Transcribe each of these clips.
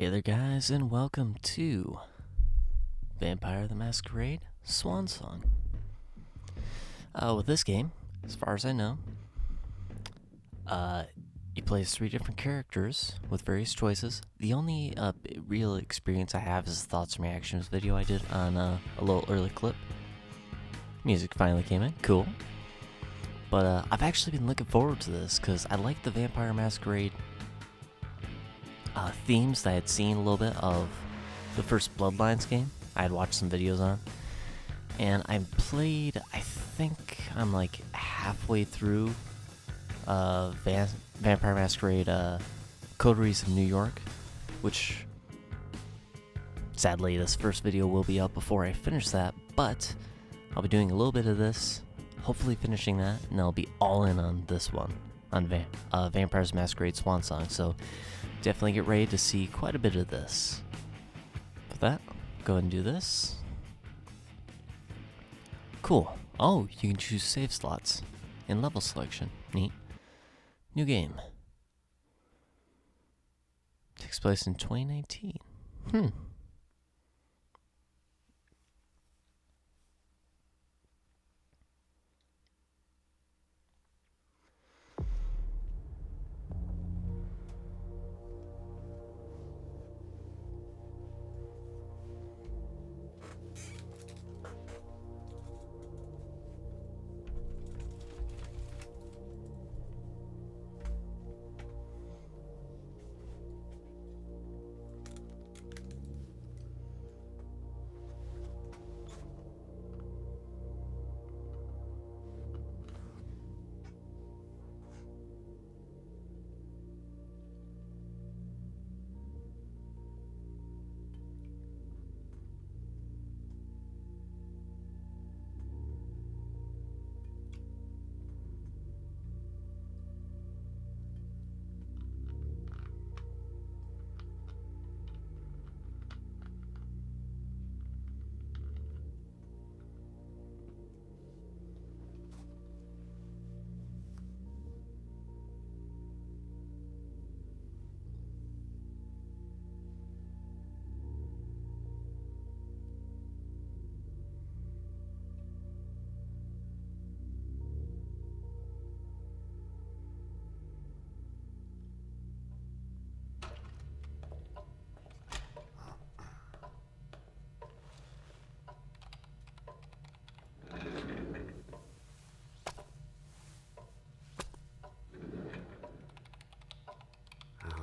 Hey there guys, and welcome to Vampire The Masquerade Swansong. With this game, as far as I know, you play as 3 different characters with various choices. The only real experience I have is the thoughts and reactions video I did on a little early clip. Music finally came in, cool. But I've actually been looking forward to this because I like the Vampire Masquerade themes that I had seen a little bit of the first Bloodlines game. I had watched some videos on, and I played, I think I'm like halfway through Vampire Masquerade Coteries of New York, which sadly this first video will be up before I finish that, but I'll be doing a little bit of this, hopefully finishing that, and I'll be all in on this one, on Vampire's Masquerade Swansong, so definitely get ready to see quite a bit of this. With that, go ahead and do this. Cool. Oh, you can choose save slots in level selection. Neat. New game. Takes place in 2019.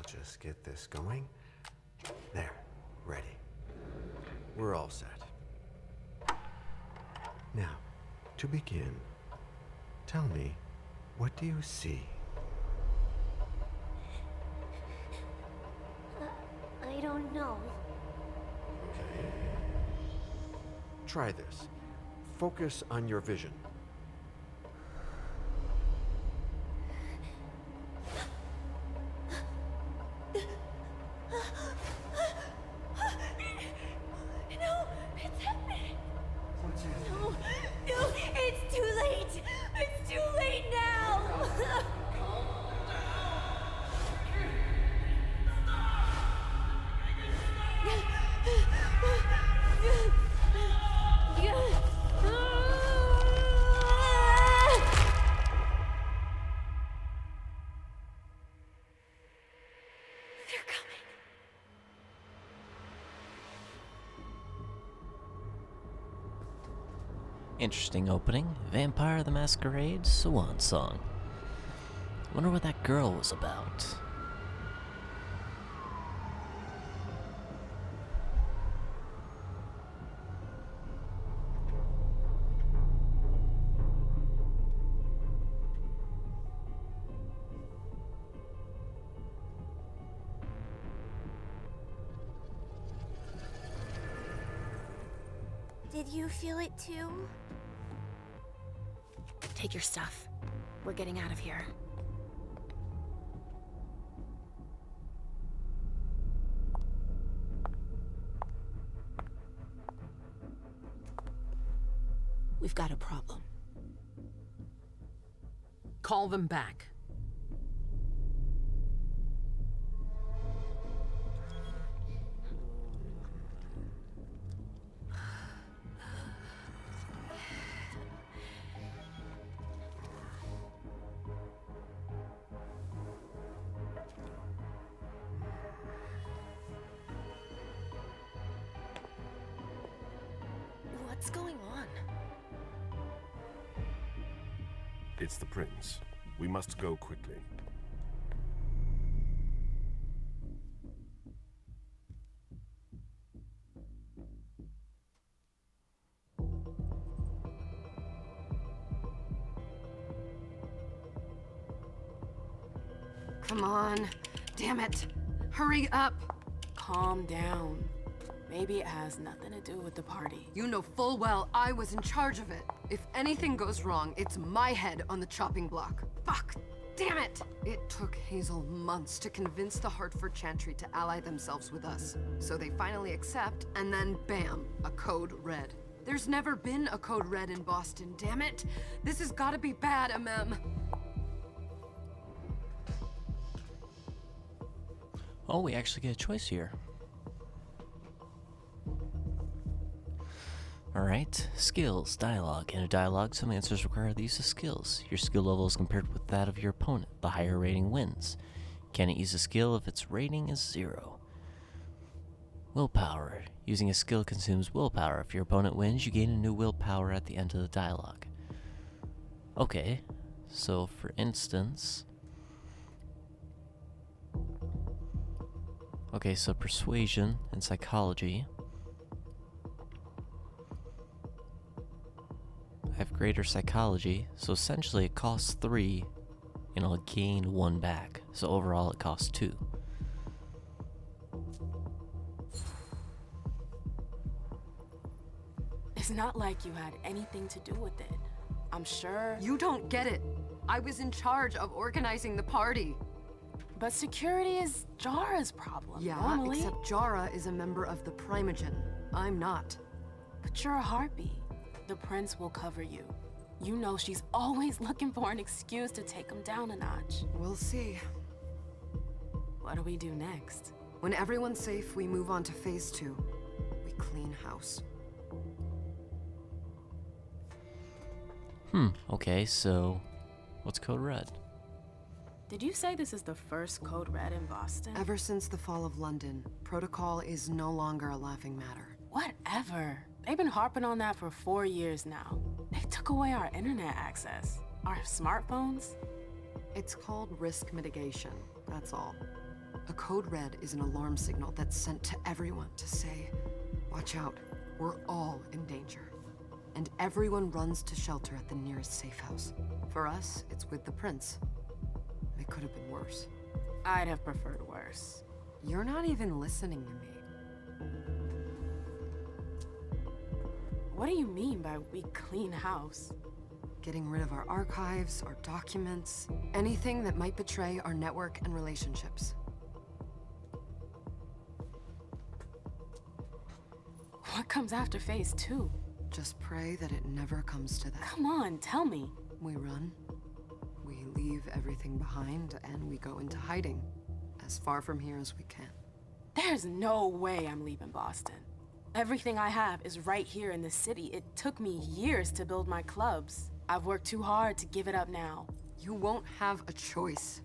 Just get this going. There, ready. We're all set. Now, to begin, tell me, what do you see? I don't know. Okay. Try this. Focus on your vision. Interesting opening. Vampire the Masquerade Swansong. Wonder what that girl was about. Did you feel it too? Take your stuff. We're getting out of here. We've got a problem. Call them back. What's going on? It's the prince. We must go quickly. Come on. Damn it. Hurry up. Calm down. Maybe it has nothing to do with the party. You know full well I was in charge of it. If anything goes wrong, it's my head on the chopping block. Fuck. Damn it! It took Hazel months to convince the Hartford Chantry to ally themselves with us. So they finally accept, and then bam, a code red. There's never been a code red in Boston, damn it! This has gotta be bad, Emem. Oh, we actually get a choice here. Alright, skills, dialogue. In a dialogue, some answers require the use of skills. Your skill level is compared with that of your opponent. The higher rating wins. You cannot use a skill if its rating is 0. Willpower. Using a skill consumes willpower. If your opponent wins, you gain a new willpower at the end of the dialogue. Okay, so for instance... Okay, so persuasion and psychology. I have greater psychology, so essentially it costs 3, and I'll gain 1 back. So overall it costs 2. It's not like you had anything to do with it. I'm sure... You don't get it. I was in charge of organizing the party. But security is Jara's problem, normally. Except Jara is a member of the Primogen. I'm not. But you're a harpy. The prince will cover you. You know she's always looking for an excuse to take him down a notch. We'll see. What do we do next? When everyone's safe, we move on to phase 2. We clean house. Okay, so what's code red? Did you say this is the first code red in Boston? Ever since the fall of London, protocol is no longer a laughing matter. Whatever. They've been harping on that for 4 years now. They took away our internet access. Our smartphones. It's called risk mitigation, that's all. A code red is an alarm signal that's sent to everyone to say, watch out, we're all in danger. And everyone runs to shelter at the nearest safe house. For us, it's with the prince. It could have been worse. I'd have preferred worse. You're not even listening to me. What do you mean by we clean house? Getting rid of our archives, our documents, anything that might betray our network and relationships. What comes after phase 2? Just pray that it never comes to that. Come on, tell me. We run. We leave everything behind and we go into hiding. As far from here as we can. There's no way I'm leaving Boston. Everything I have is right here in the city. It took me years to build my clubs. I've worked too hard to give it up now. You won't have a choice.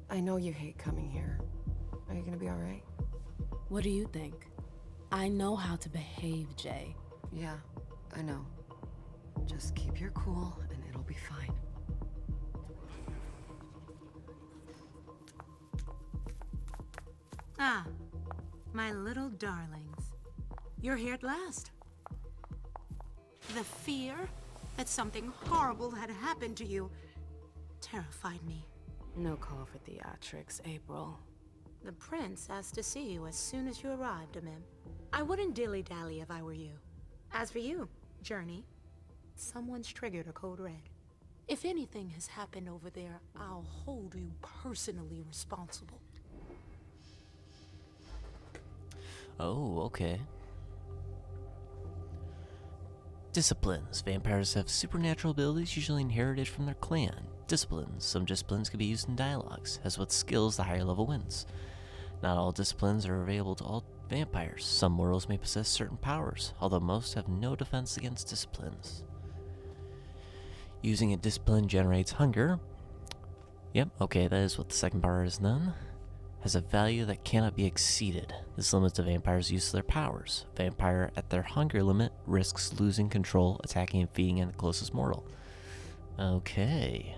I know you hate coming here. Are you gonna be all right? What do you think? I know how to behave, Jay. Yeah, I know. Just keep your cool and it'll be fine. Ah, my little darlings. You're here at last. The fear that something horrible had happened to you terrified me. No call for theatrics, April. The prince asked to see you as soon as you arrived, Emem. I wouldn't dilly-dally if I were you. As for you, Journey, someone's triggered a code red. If anything has happened over there, I'll hold you personally responsible. Oh, okay. Disciplines. Vampires have supernatural abilities usually inherited from their clan. Disciplines. Some disciplines can be used in dialogues. As with skills, the higher level wins. Not all disciplines are available to all vampires. Some mortals may possess certain powers, although most have no defense against disciplines. Using a discipline generates hunger. Yep, okay, that is what the second bar is then. has a value that cannot be exceeded. This limits a vampire's use of their powers. Vampire at their hunger limit risks losing control, attacking and feeding on the closest mortal. Okay.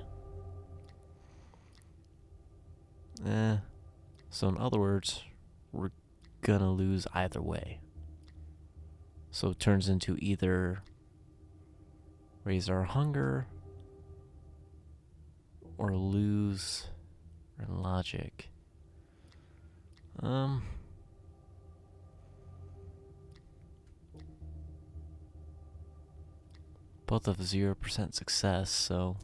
So in other words, we're gonna lose either way. So it turns into either raise our hunger or lose our logic. Both of 0% success, so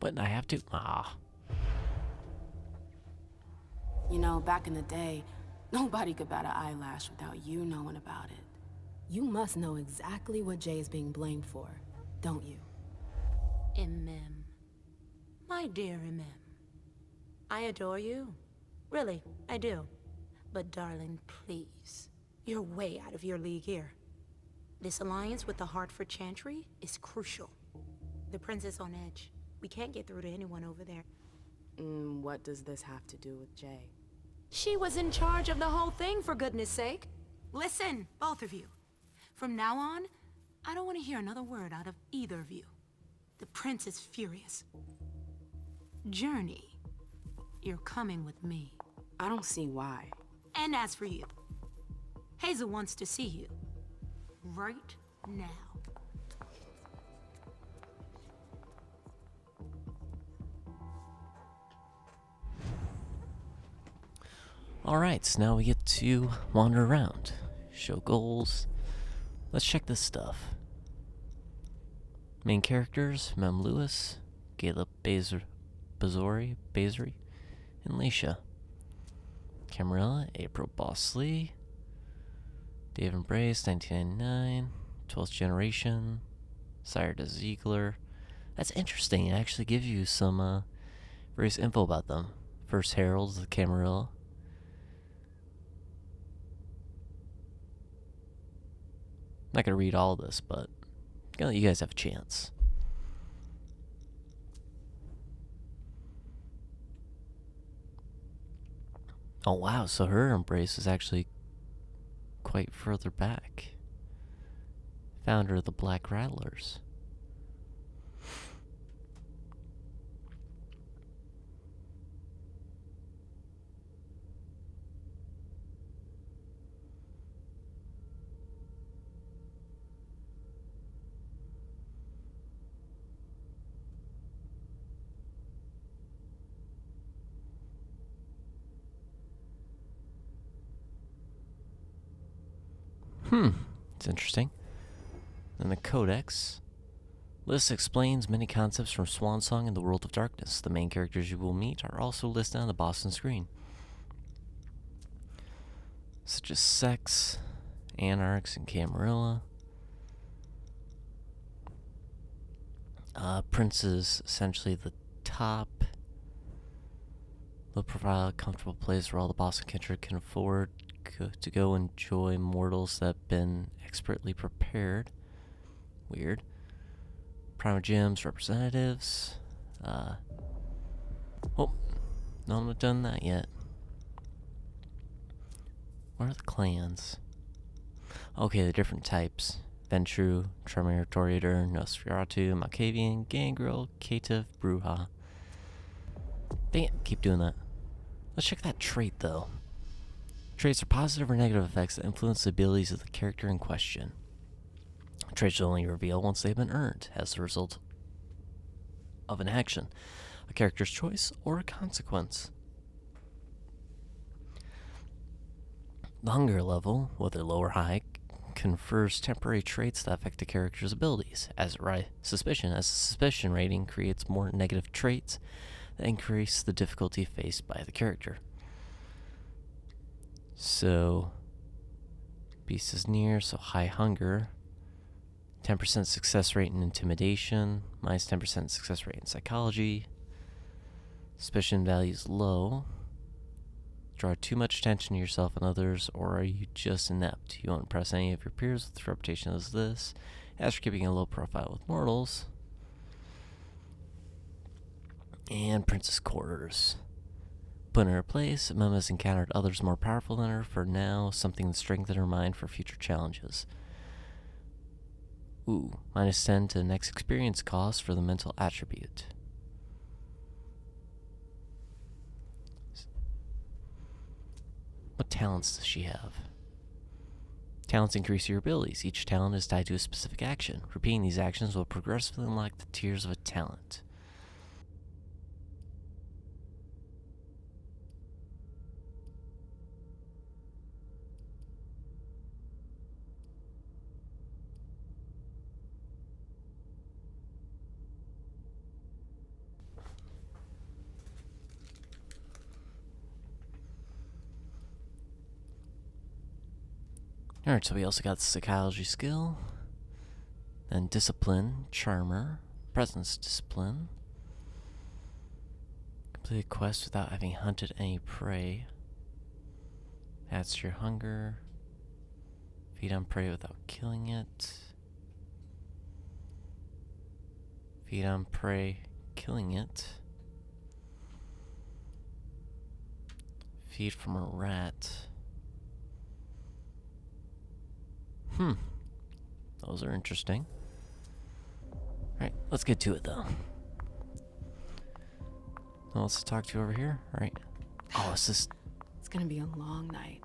but I have to You know, back in the day, nobody could bat an eyelash without you knowing about it. You must know exactly what Jay is being blamed for, don't you? Emem. My dear Emem. I adore you. Really, I do. But darling, please. You're way out of your league here. This alliance with the Hartford Chantry is crucial. The prince is on edge. We can't get through to anyone over there. What does this have to do with Jay? She was in charge of the whole thing, for goodness sake. Listen, both of you. From now on, I don't want to hear another word out of either of you. The prince is furious. Journey, you're coming with me. I don't see why. And as for you, Hazel wants to see you. Right now. Alright, so now we get to wander around. Show goals. Let's check this stuff. Main characters, Mem Lewis, Galeb Bazori, and Leysha. Camarilla, April Bosley, Dave Embrace, 1999, 12th Generation, Sire de Ziegler. That's interesting. It actually gives you some various info about them. First Herald, the Camarilla. Not gonna read all this, but I'm gonna let you guys have a chance. Oh wow, so her embrace is actually quite further back. Founder of the Black Rattlers. It's interesting. Then the Codex. List explains many concepts from Swansong and the World of Darkness. The main characters you will meet are also listed on the Boston screen, such as Sex, Anarchs, and Camarilla. Prince is essentially the top low profile, comfortable place where all the Boston kindred can afford to go enjoy mortals that have been expertly prepared. Weird. Primal Gems representatives. Oh, no, I'm not done that yet. What are the clans? Okay, the different types. Ventru, Tremere, Toriator, Nosferatu, Malkavian, Gangrel, Caitiff, Bruja. Dang it, keep doing that. Let's check that trait, though. Traits are positive or negative effects that influence the abilities of the character in question. Traits will only reveal once they've been earned, as a result of an action, a character's choice, or a consequence. The hunger level, whether low or high, confers temporary traits that affect the character's abilities. As a suspicion rating creates more negative traits that increase the difficulty faced by the character. So, beast is near, so high hunger. 10% success rate in intimidation, minus 10% success rate in psychology. Suspicion value is low. Draw too much attention to yourself and others, or are you just inept? You won't impress any of your peers with reputation as this. As for keeping a low profile with mortals. And Princess Quarters. put in her place. Emem has encountered others more powerful than her. For now, something to strengthen her mind for future challenges. Ooh, -10 to the next experience cost for the mental attribute. What talents does she have? Talents increase your abilities. Each talent is tied to a specific action. Repeating these actions will progressively unlock the tiers of a talent. Alright, so we also got the psychology skill, then discipline, charmer, presence discipline. Complete a quest without having hunted any prey. Adds to your hunger. Feed on prey without killing it. Feed on prey, killing it. Feed from a rat. Those are interesting. Alright, let's get to it though. Well, let's talk to you over here. Alright. Oh, is this It's gonna be a long night.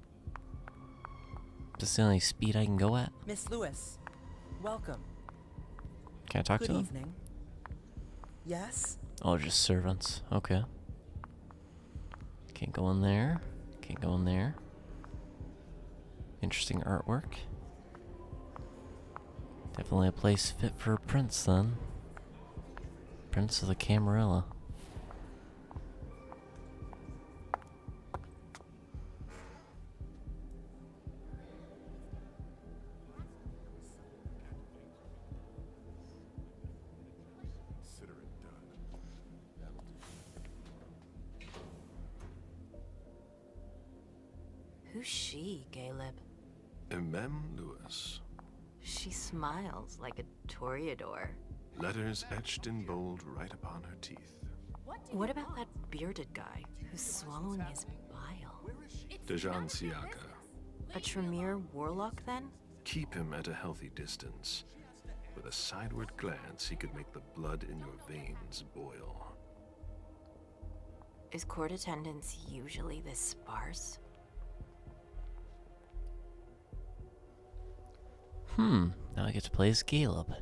the only speed I can go at? Miss Lewis, welcome. Can I talk to Good them? evening. Yes? Oh, just servants. Okay. Can't go in there. Can't go in there. Interesting artwork. Definitely a place fit for a prince then. Prince of the Camarilla. Consider it done. Who's she, Galeb? Emem Lewis. She smiles like a toreador. Letters etched in bold right upon her teeth. What about that bearded guy who's swallowing his bile? Dejan Siaka. A Tremere warlock, then? Keep him at a healthy distance. With a sideward glance, he could make the blood in your veins boil. Is court attendance usually this sparse? Now I get to play as Galeb.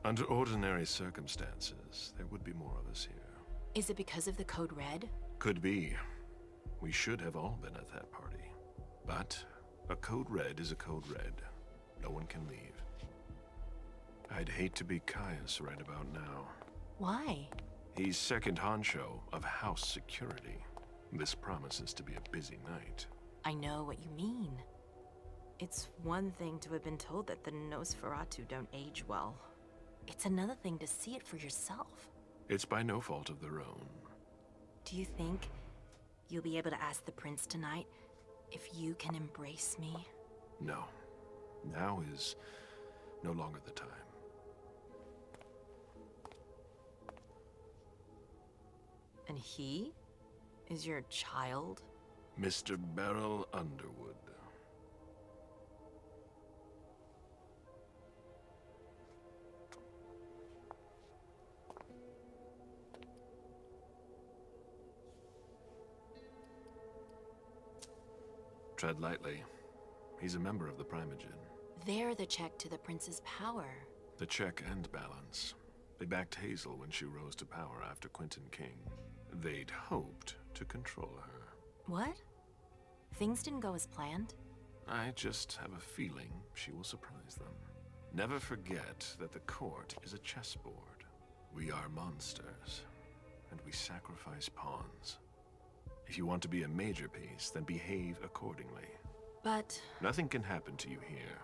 Under ordinary circumstances, there would be more of us here. Is it because of the Code Red? Could be. We should have all been at that party. But a Code Red is a Code Red. No one can leave. I'd hate to be Caius right about now. Why? He's second honcho of house security. This promises to be a busy night. I know what you mean. It's one thing to have been told that the Nosferatu don't age well. It's another thing to see it for yourself. It's by no fault of their own. Do you think you'll be able to ask the prince tonight if you can embrace me? No. Now is no longer the time. And he is your child? Mr. Beryl Underwood. Tread lightly. He's a member of the Primogen. They're the check to the prince's power. The check and balance. They backed Hazel when she rose to power after Quentin King. They'd hoped to control her. What? Things didn't go as planned? I just have a feeling she will surprise them. Never forget that the court is a chessboard. We are monsters, and we sacrifice pawns. If you want to be a major piece, then behave accordingly. But... Nothing can happen to you here.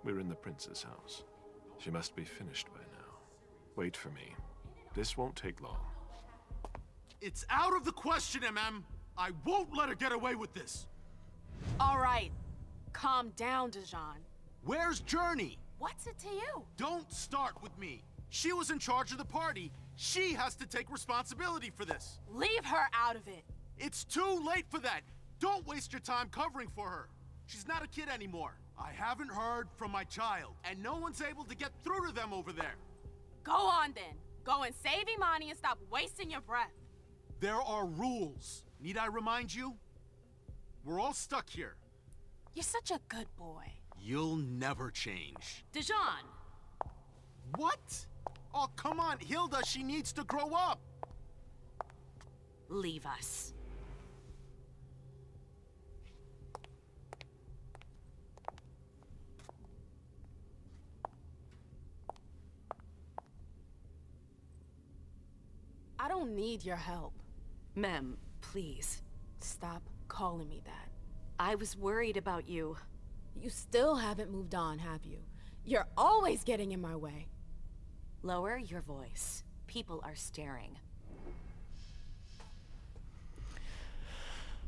We're in the prince's house. She must be finished by now. Wait for me. This won't take long. It's out of the question, Emem. I won't let her get away with this. All right. Calm down, Dejan. Where's Journey? What's it to you? Don't start with me. She was in charge of the party. She has to take responsibility for this. Leave her out of it. It's too late for that. Don't waste your time covering for her. She's not a kid anymore. I haven't heard from my child, and no one's able to get through to them over there. Go on then. Go and save Imani and stop wasting your breath. There are rules. Need I remind you? We're all stuck here. You're such a good boy. You'll never change. Dijon! What? Oh, come on, Hilda, she needs to grow up. Leave us. I don't need your help. Mem, please. Stop calling me that. I was worried about you. You still haven't moved on, have you? You're always getting in my way. Lower your voice. People are staring.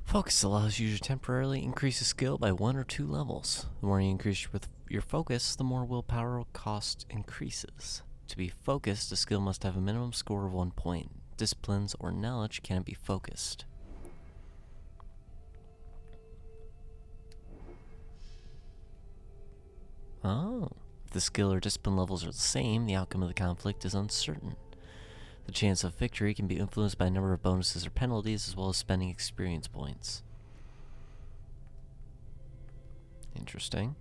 Focus allows you to temporarily increase a skill by 1 or 2 levels. The more you increase your focus, the more willpower cost increases. To be focused, a skill must have a minimum score of 1 point. Disciplines or knowledge cannot be focused. Oh. If the skill or discipline levels are the same, the outcome of the conflict is uncertain. The chance of victory can be influenced by a number of bonuses or penalties, as well as spending experience points. Interesting.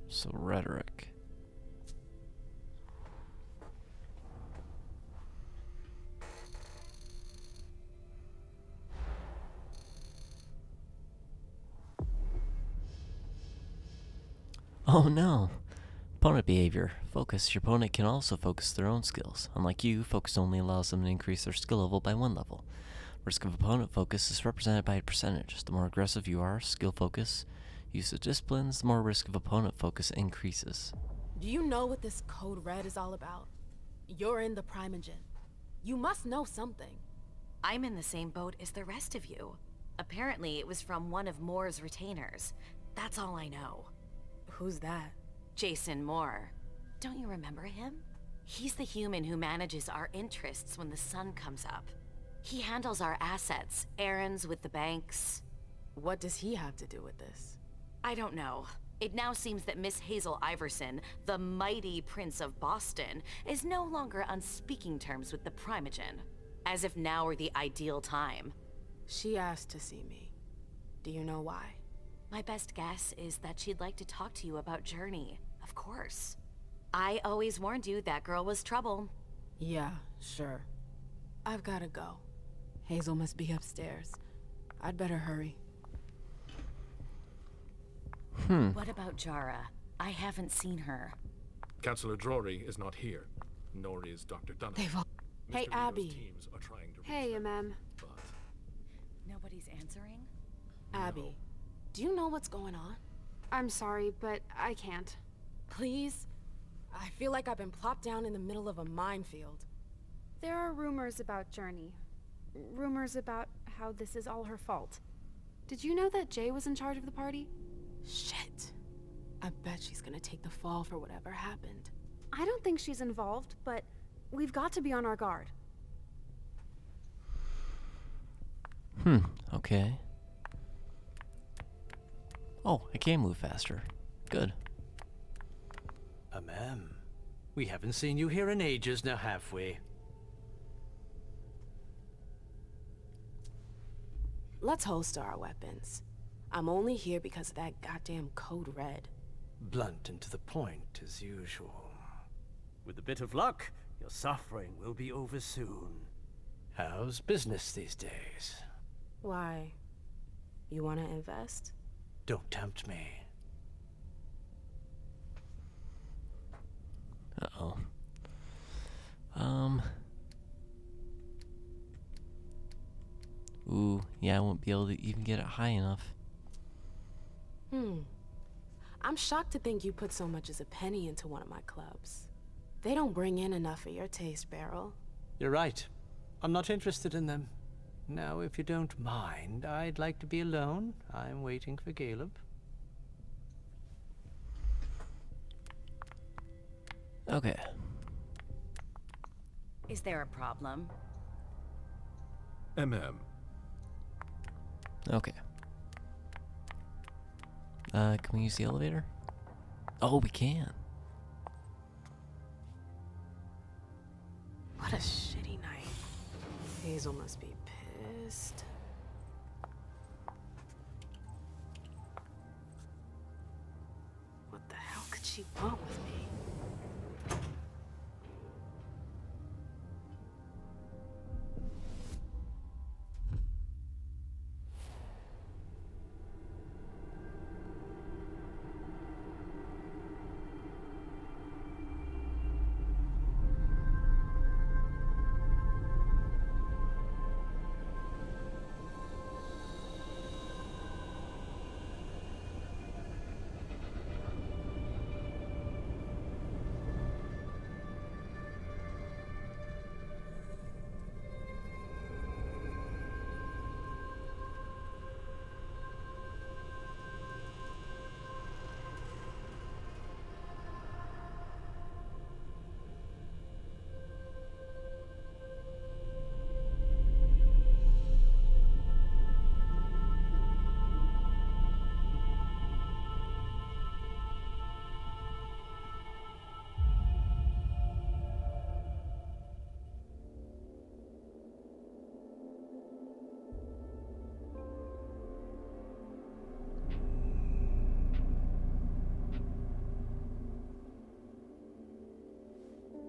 So, rhetoric. Oh no! Opponent behavior. Focus. Your opponent can also focus their own skills. Unlike you, focus only allows them to increase their skill level by 1 level. Risk of opponent focus is represented by a percentage. The more aggressive you are, skill focus, use of disciplines, the more risk of opponent focus increases. Do you know what this Code Red is all about? You're in the Primogen. You must know something. I'm in the same boat as the rest of you. Apparently, it was from one of Moore's retainers. That's all I know. Who's that? Jason Moore. Don't you remember him? He's the human who manages our interests when the sun comes up. He handles our assets, errands with the banks. What does he have to do with this? I don't know. It now seems that Miss Hazel Iverson, the mighty Prince of Boston, is no longer on speaking terms with the Primogen. As if now were the ideal time. She asked to see me. Do you know why? My best guess is that she'd like to talk to you about Journey, of course. I always warned you that girl was trouble. Yeah, sure. I've gotta go. Hazel must be upstairs. I'd better hurry. What about Jara? I haven't seen her. Councillor Drury is not here, nor is Dr. Dunham. They've all... Hey, Mr. Reno's Abby. teams are trying to reach Hey, them, Emem. but Nobody's answering? Abby, do you know what's going on? I'm sorry, but I can't. Please? I feel like I've been plopped down in the middle of a minefield. There are rumors about Journey. Rumors about how this is all her fault. Did you know that Jay was in charge of the party? Shit. I bet she's gonna take the fall for whatever happened. I don't think she's involved, but we've got to be on our guard. Okay. Oh, I can move faster. Good. Emem, we haven't seen you here in ages now, have we? Let's holster our weapons. I'm only here because of that goddamn Code Red. Blunt and to the point, as usual. With a bit of luck, your suffering will be over soon. How's business these days? Why? You wanna invest? Don't tempt me. Uh-oh. Ooh, yeah, I won't be able to even get it high enough. I'm shocked to think you put so much as a penny into one of my clubs. They don't bring in enough for your taste, Beryl. You're right. I'm not interested in them. Now, if you don't mind, I'd like to be alone. I'm waiting for Galeb. Okay. Is there a problem? Emem. Okay. Can we use the elevator? Oh, we can. What a shitty night. Hazel must be pissed. What the hell could she want with me?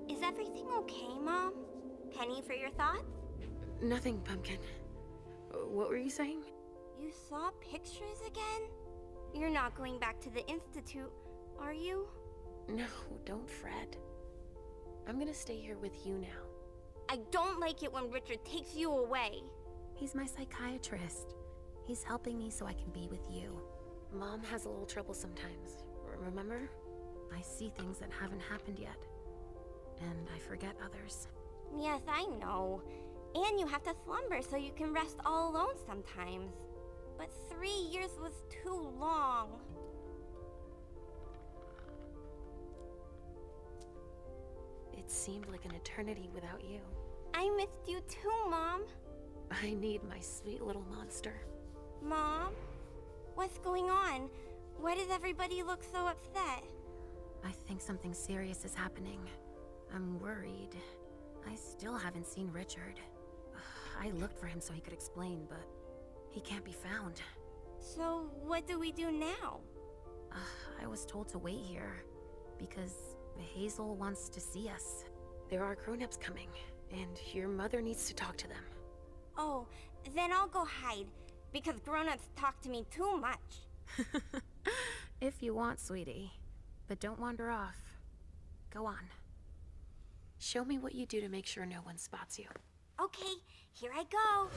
Is everything okay, Mom? Penny for your thoughts? Nothing, Pumpkin. What were you saying? You saw pictures again? You're not going back to the Institute, are you? No, don't fret. I'm gonna stay here with you now. I don't like it when Richard takes you away. He's my psychiatrist. He's helping me so I can be with you. Mom has a little trouble sometimes, remember? I see things that haven't happened yet. And I forget others. Yes, I know. And you have to slumber so you can rest all alone sometimes. But 3 years was too long. It seemed like an eternity without you. I missed you too, Mom. I need my sweet little monster. Mom? What's going on? Why does everybody look so upset? I think something serious is happening. I'm worried. I still haven't seen Richard. I looked for him so he could explain, but he can't be found. So what do we do now? I was told to wait here because Hazel wants to see us. There are grown-ups coming, and your mother needs to talk to them. Oh, then I'll go hide, because grown-ups talk to me too much. If you want, sweetie. But don't wander off. Go on. Show me what you do to make sure no one spots you. Okay, here I go.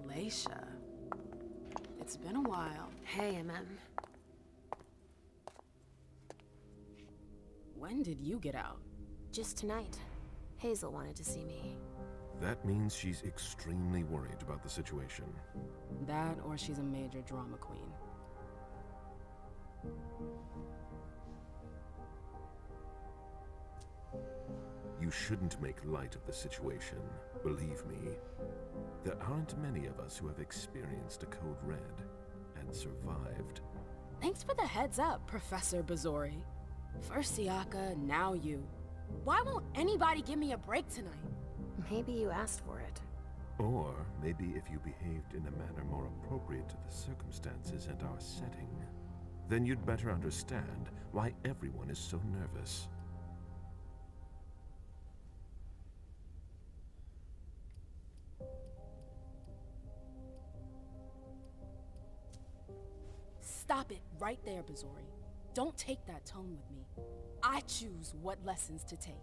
Leysha. It's been a while. Hey, Emem. When did you get out? Just tonight. Hazel wanted to see me. That means she's extremely worried about the situation. That, or she's a major drama queen. You shouldn't make light of the situation, believe me. There aren't many of us who have experienced a Code Red and survived. Thanks for the heads up, Professor Bazori. First Siaka, now you. Why won't anybody give me a break tonight? Maybe you asked for it. Or maybe if you behaved in a manner more appropriate to the circumstances and our setting, then you'd better understand why everyone is so nervous. Stop it right there, Bazori. Don't take that tone with me. I choose what lessons to take.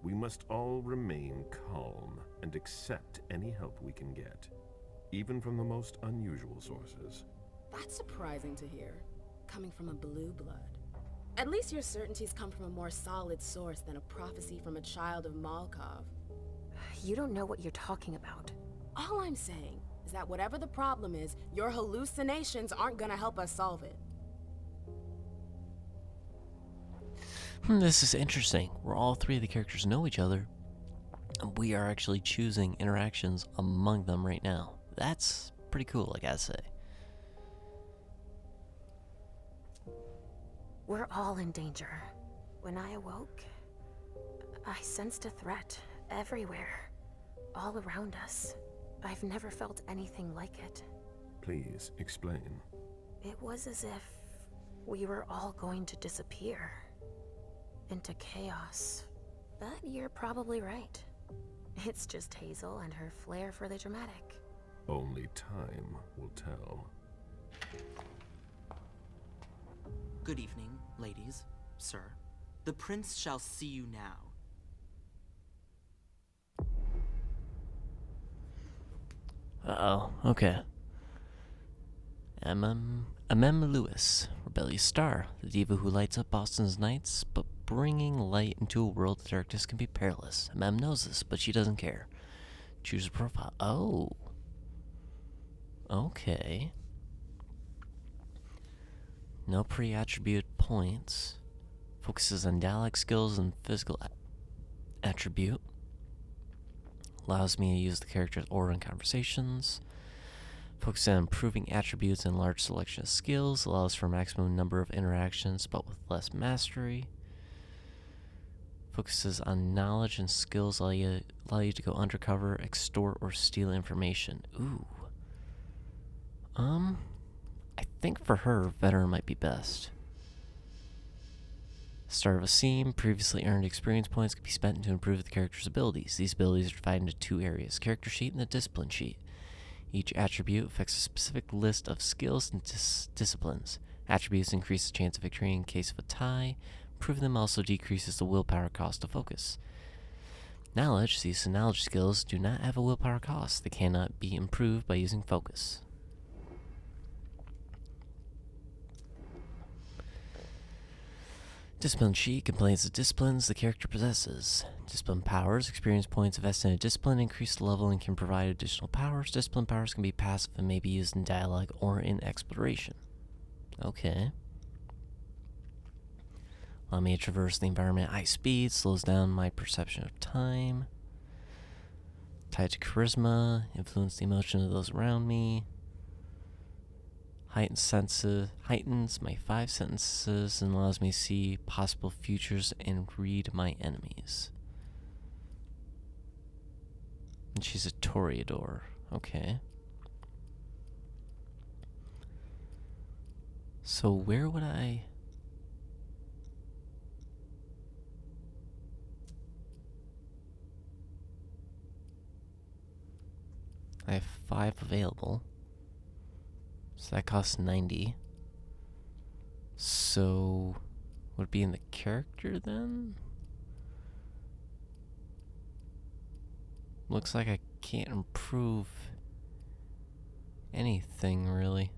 We must all remain calm and accept any help we can get, even from the most unusual sources. That's surprising to hear, coming from a blue blood. At least your certainties come from a more solid source than a prophecy from a child of Malkov. You don't know what you're talking about. All I'm saying is that whatever the problem is, your hallucinations aren't gonna help us solve it. This is interesting. Where all three of the characters know each other, and we are actually choosing interactions among them right now. That's pretty cool, I gotta say. We're all in danger. When I awoke, I sensed a threat everywhere, all around us. I've never felt anything like it. Please explain. It was as if we were all going to disappear into chaos. But you're probably right. It's just Hazel and her flair for the dramatic. Only time will tell. Good evening, ladies, sir. The prince shall see you now. Uh-oh, okay. Emem Lewis, rebellious star, the diva who lights up Boston's nights, but bringing light into a world of darkness can be perilous. Emem knows this, but she doesn't care. Choose a profile. Oh. Okay. No pre-attribute points. Focuses on dialect skills and physical attribute. Allows me to use the character's aura in conversations. Focuses on improving attributes and large selection of skills. Allows for a maximum number of interactions, but with less mastery. Focuses on knowledge and skills. Allow you to go undercover, extort, or steal information. Ooh. I think for her, veteran might be best. Start of a scene, previously earned experience points can be spent to improve the character's abilities. These abilities are divided into two areas, character sheet and the discipline sheet. Each attribute affects a specific list of skills and disciplines. Attributes increase the chance of victory in case of a tie. Improving them also decreases the willpower cost to focus. Knowledge, these knowledge skills do not have a willpower cost. They cannot be improved by using focus. Discipline sheet contains the disciplines the character possesses. Discipline powers, experience points invested in a discipline increase the level and can provide additional powers. Discipline powers can be passive and may be used in dialogue or in exploration. Okay. Allow me to traverse the environment at high speed, slows down my perception of time. Tied to charisma, influence the emotion of those around me. Heightens my 5 sentences and allows me to see possible futures and read my enemies. And she's a Toreador. Okay. So where would I... I have 5 available. So that costs 90. So would it be in the character then? Looks like I can't improve anything really.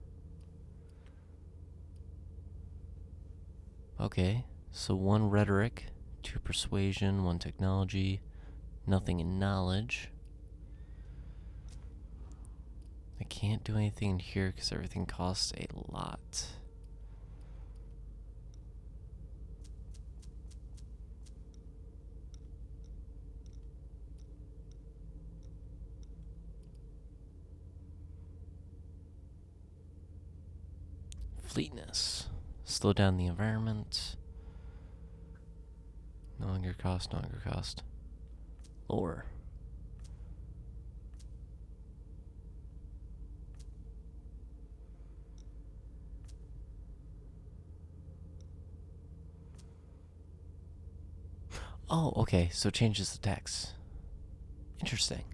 Okay, so 1 rhetoric, 2 persuasion, 1 technology, nothing in knowledge. I can't do anything in here because everything costs a lot. Fleetness. Slow down the environment. No longer cost, no longer cost. Lore. Oh, okay, so it changes the text. Interesting.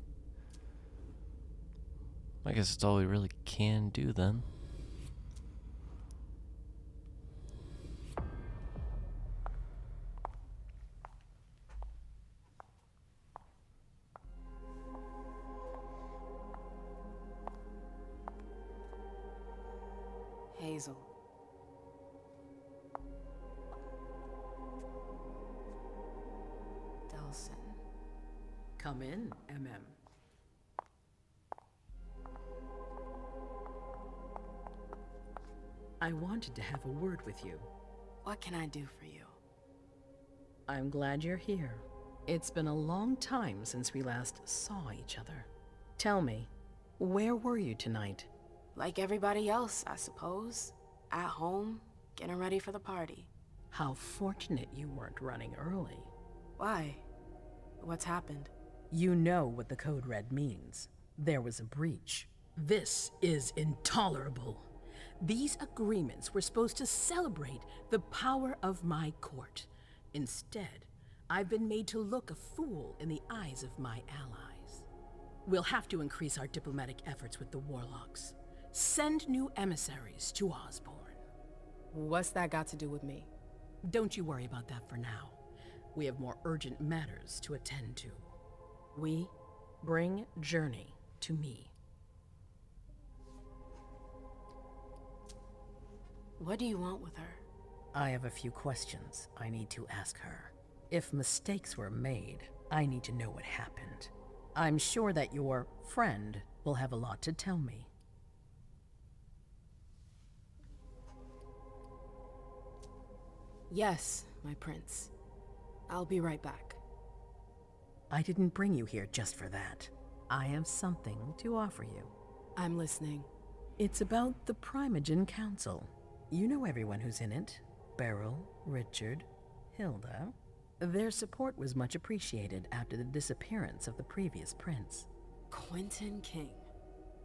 I guess it's all we really can do then. Hazel. Delson. Come in, Emem. I wanted to have a word with you. What can I do for you? I'm glad you're here. It's been a long time since we last saw each other. Tell me, where were you tonight? Like everybody else, I suppose. At home, getting ready for the party. How fortunate you weren't running early. Why? What's happened? You know what the Code Red means. There was a breach. This is intolerable. These agreements were supposed to celebrate the power of my court. Instead, I've been made to look a fool in the eyes of my allies. We'll have to increase our diplomatic efforts with the Warlocks. Send new emissaries to Osborne. What's that got to do with me? Don't you worry about that for now. We have more urgent matters to attend to. We bring Journey to me. What do you want with her? I have a few questions I need to ask her. If mistakes were made, I need to know what happened. I'm sure that your friend will have a lot to tell me. Yes, my prince. I'll be right back. I didn't bring you here just for that. I have something to offer you. I'm listening. It's about the Primogen Council. You know everyone who's in it. Beryl, Richard, Hilda. Their support was much appreciated after the disappearance of the previous prince. Quentin King.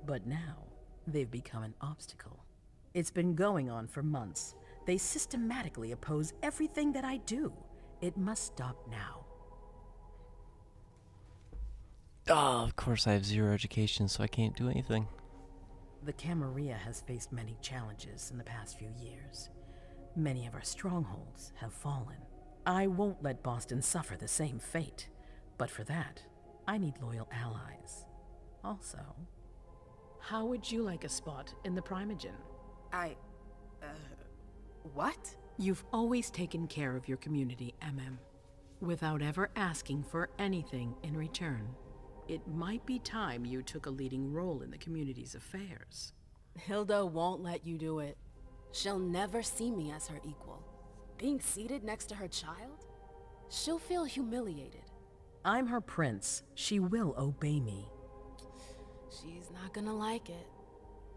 But now, they've become an obstacle. It's been going on for months. They systematically oppose everything that I do. It must stop now. Ah, of course I have 0 education, so I can't do anything. The Camarilla has faced many challenges in the past few years. Many of our strongholds have fallen. I won't let Boston suffer the same fate. But for that, I need loyal allies. Also, how would you like a spot in the Primogen? What? You've always taken care of your community, Emem, without ever asking for anything in return. It might be time you took a leading role in the community's affairs. Hilda won't let you do it. She'll never see me as her equal. Being seated next to her child? She'll feel humiliated. I'm her prince. She will obey me. She's not gonna like it.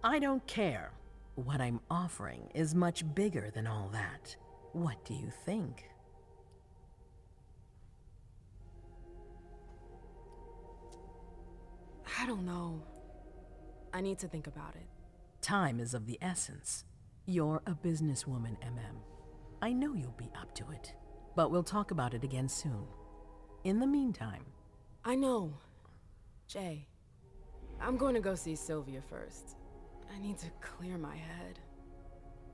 I don't care. What I'm offering is much bigger than all that. What do you think? I don't know. I need to think about it. Time is of the essence. You're a businesswoman, Emem. I know you'll be up to it. But we'll talk about it again soon. In the meantime... I know. Jay, I'm going to go see Sylvia first. I need to clear my head.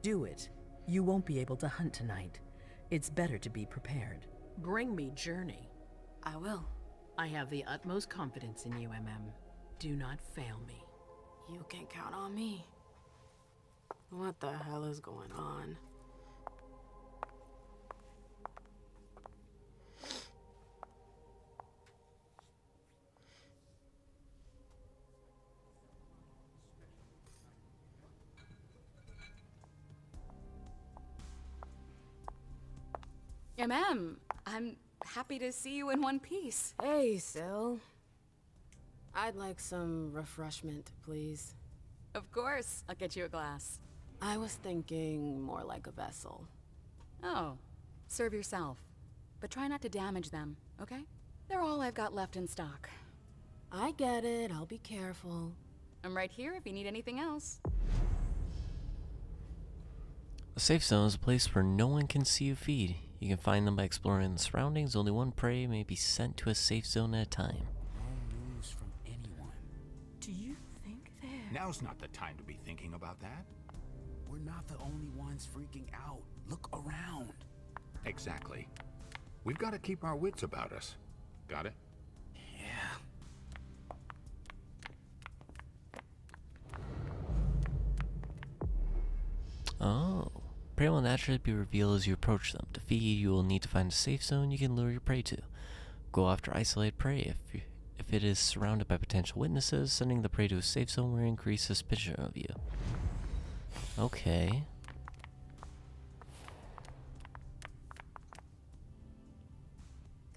Do it. You won't be able to hunt tonight. It's better to be prepared. Bring me Journey. I will. I have the utmost confidence in you, Emem. Do not fail me. You can count on me. What the hell is going on? Emem, I'm happy to see you in one piece. Hey, Syl. I'd like some refreshment, please. Of course, I'll get you a glass. I was thinking more like a vessel. Oh, serve yourself. But try not to damage them, okay? They're all I've got left in stock. I get it, I'll be careful. I'm right here if you need anything else. A safe zone is a place where no one can see you feed. You can find them by exploring the surroundings. Only one prey may be sent to a safe zone at a time. No news from anyone. Do you think they're... Now's not the time to be thinking about that. We're not the only ones freaking out. Look around. Exactly. We've got to keep our wits about us. Got it? Yeah. Oh. Prey will naturally be revealed as you approach them. To feed, you will need to find a safe zone you can lure your prey to. Go after isolated prey. If it is surrounded by potential witnesses, sending the prey to a safe zone will increase suspicion of you. Okay.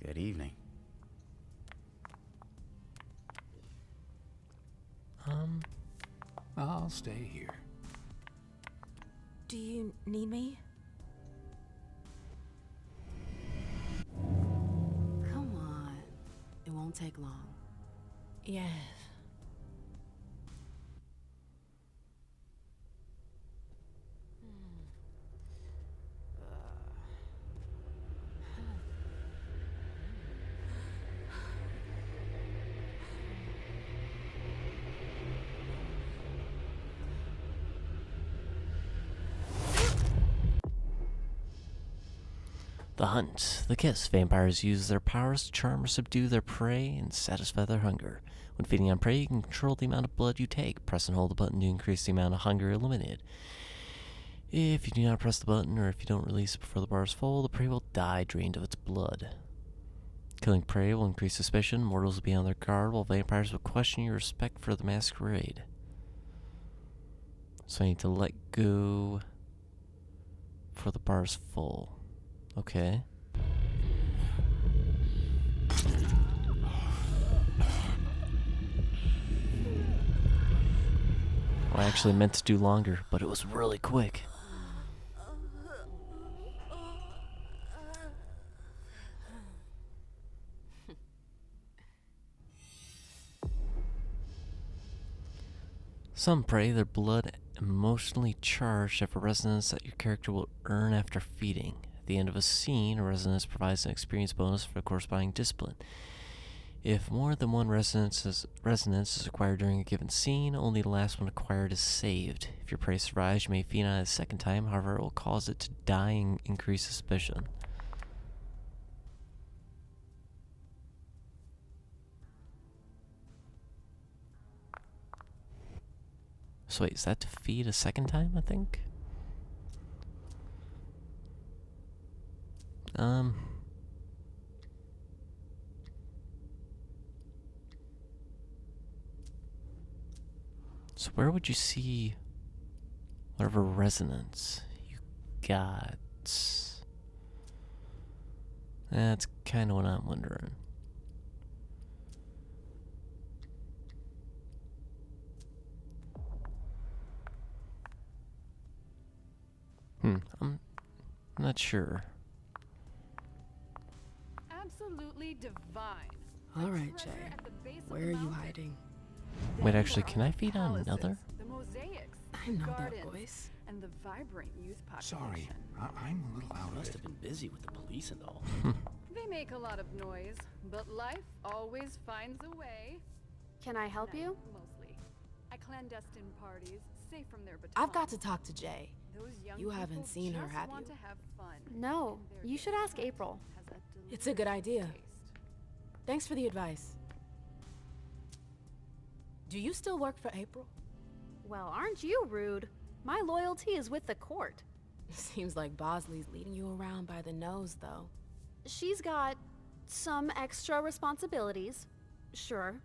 Good evening. I'll stay here. Do you need me? Come on. It won't take long. Yes. The hunt, the kiss. Vampires use their powers to charm or subdue their prey and satisfy their hunger. When feeding on prey, you can control the amount of blood you take. Press and hold the button to increase the amount of hunger eliminated. If you do not press the button, or if you don't release it before the bar is full, the prey will die drained of its blood. Killing prey will increase suspicion. Mortals will be on their guard, while vampires will question your respect for the masquerade. So I need to let go before the bar is full. Okay. Well, I actually meant to do longer, but it was really quick. Some prey, their blood emotionally charged, have a resonance that your character will earn after feeding. At the end of a scene, a resonance provides an experience bonus for the corresponding discipline. If more than one resonance is acquired during a given scene, only the last one acquired is saved. If your prey survives, you may feed on it a second time, however, it will cause it to die and increase suspicion. So wait, is that to feed a second time, I think? So where would you see whatever resonance you got? That's kind of what I'm wondering. I'm not sure. Absolutely divine. All right, Jay. Where are you hiding? Wait, actually, can I feed on another? The mosaics, I know that gardens, voice. and the vibrant youth population. Sorry, I'm a little out of Must it. have been busy with the police and all. They make a lot of noise, but life always finds a way. Can I help you? Mostly. At clandestine parties, safe from their baton. I've got to talk to Jay. Those young You haven't people seen her, just have want you? to have fun. No, you should ask April. It's a good idea. Thanks for the advice. Do you still work for April? Well, aren't you rude? My loyalty is with the court. Seems like Bosley's leading you around by the nose, though. She's got some extra responsibilities, sure,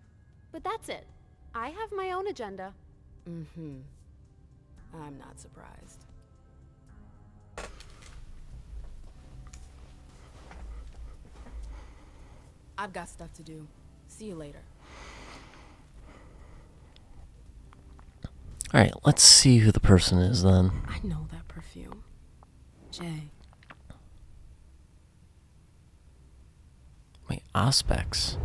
but that's it. I have my own agenda. Mm-hmm. I'm not surprised. I've got stuff to do. See you later. Alright, let's see who the person is then. I know that perfume. Jay. Wait, aspects.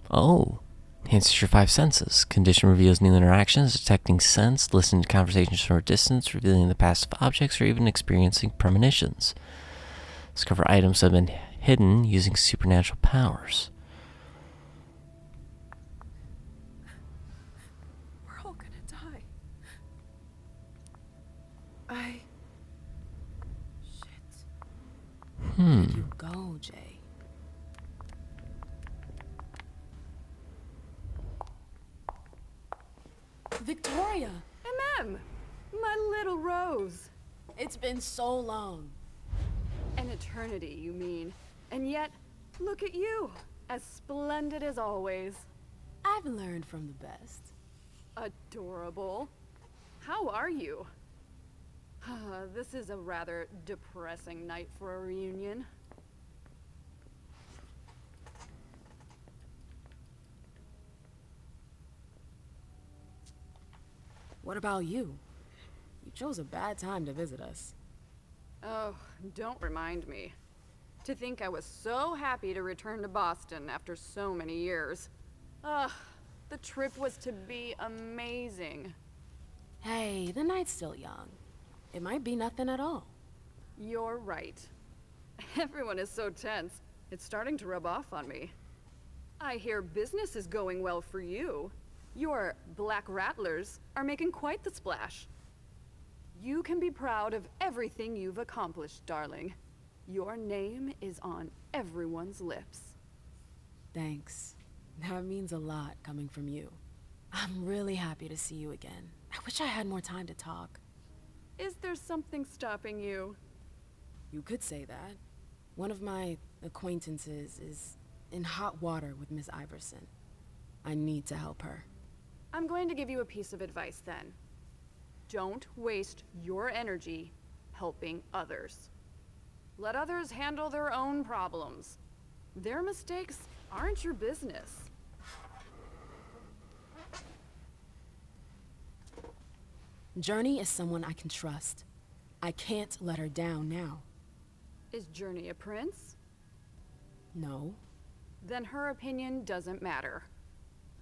Oh. Enhances your 5 senses. Condition reveals new interactions, detecting sense, listening to conversations from a distance, revealing the past of objects, or even experiencing premonitions. Discover items that have been hidden using supernatural powers. We're all gonna die. Shit. Where did you go, Jay? Victoria! Emem! My little rose! It's been so long. An eternity, you mean. And yet, look at you, as splendid as always. I've learned from the best. Adorable. How are you? This is a rather depressing night for a reunion. What about you? You chose a bad time to visit us. Oh, don't remind me. To think I was so happy to return to Boston after so many years. Ugh, the trip was to be amazing. Hey, the night's still young. It might be nothing at all. You're right. Everyone is so tense. It's starting to rub off on me. I hear business is going well for you. Your Black Rattlers are making quite the splash. You can be proud of everything you've accomplished, darling. Your name is on everyone's lips. Thanks. That means a lot coming from you. I'm really happy to see you again. I wish I had more time to talk. Is there something stopping you? You could say that. One of my acquaintances is in hot water with Miss Iverson. I need to help her. I'm going to give you a piece of advice then. Don't waste your energy helping others. Let others handle their own problems. Their mistakes aren't your business. Journey is someone I can trust. I can't let her down now. Is Journey a prince? No. Then her opinion doesn't matter.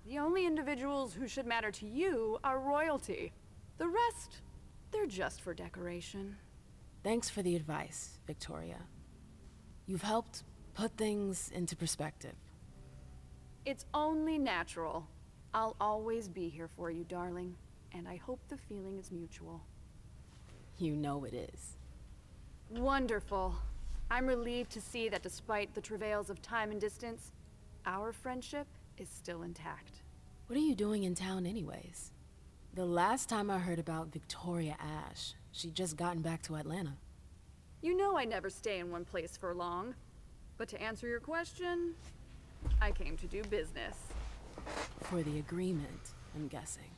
The only individuals who should matter to you are royalty. The rest, they're just for decoration. Thanks for the advice, Victoria. You've helped put things into perspective. It's only natural. I'll always be here for you, darling. And I hope the feeling is mutual. You know it is. Wonderful. I'm relieved to see that despite the travails of time and distance, our friendship is still intact. What are you doing in town anyways? The last time I heard about Victoria Ash, she'd just gotten back to Atlanta. You know I never stay in one place for long. But to answer your question, I came to do business. For the agreement, I'm guessing.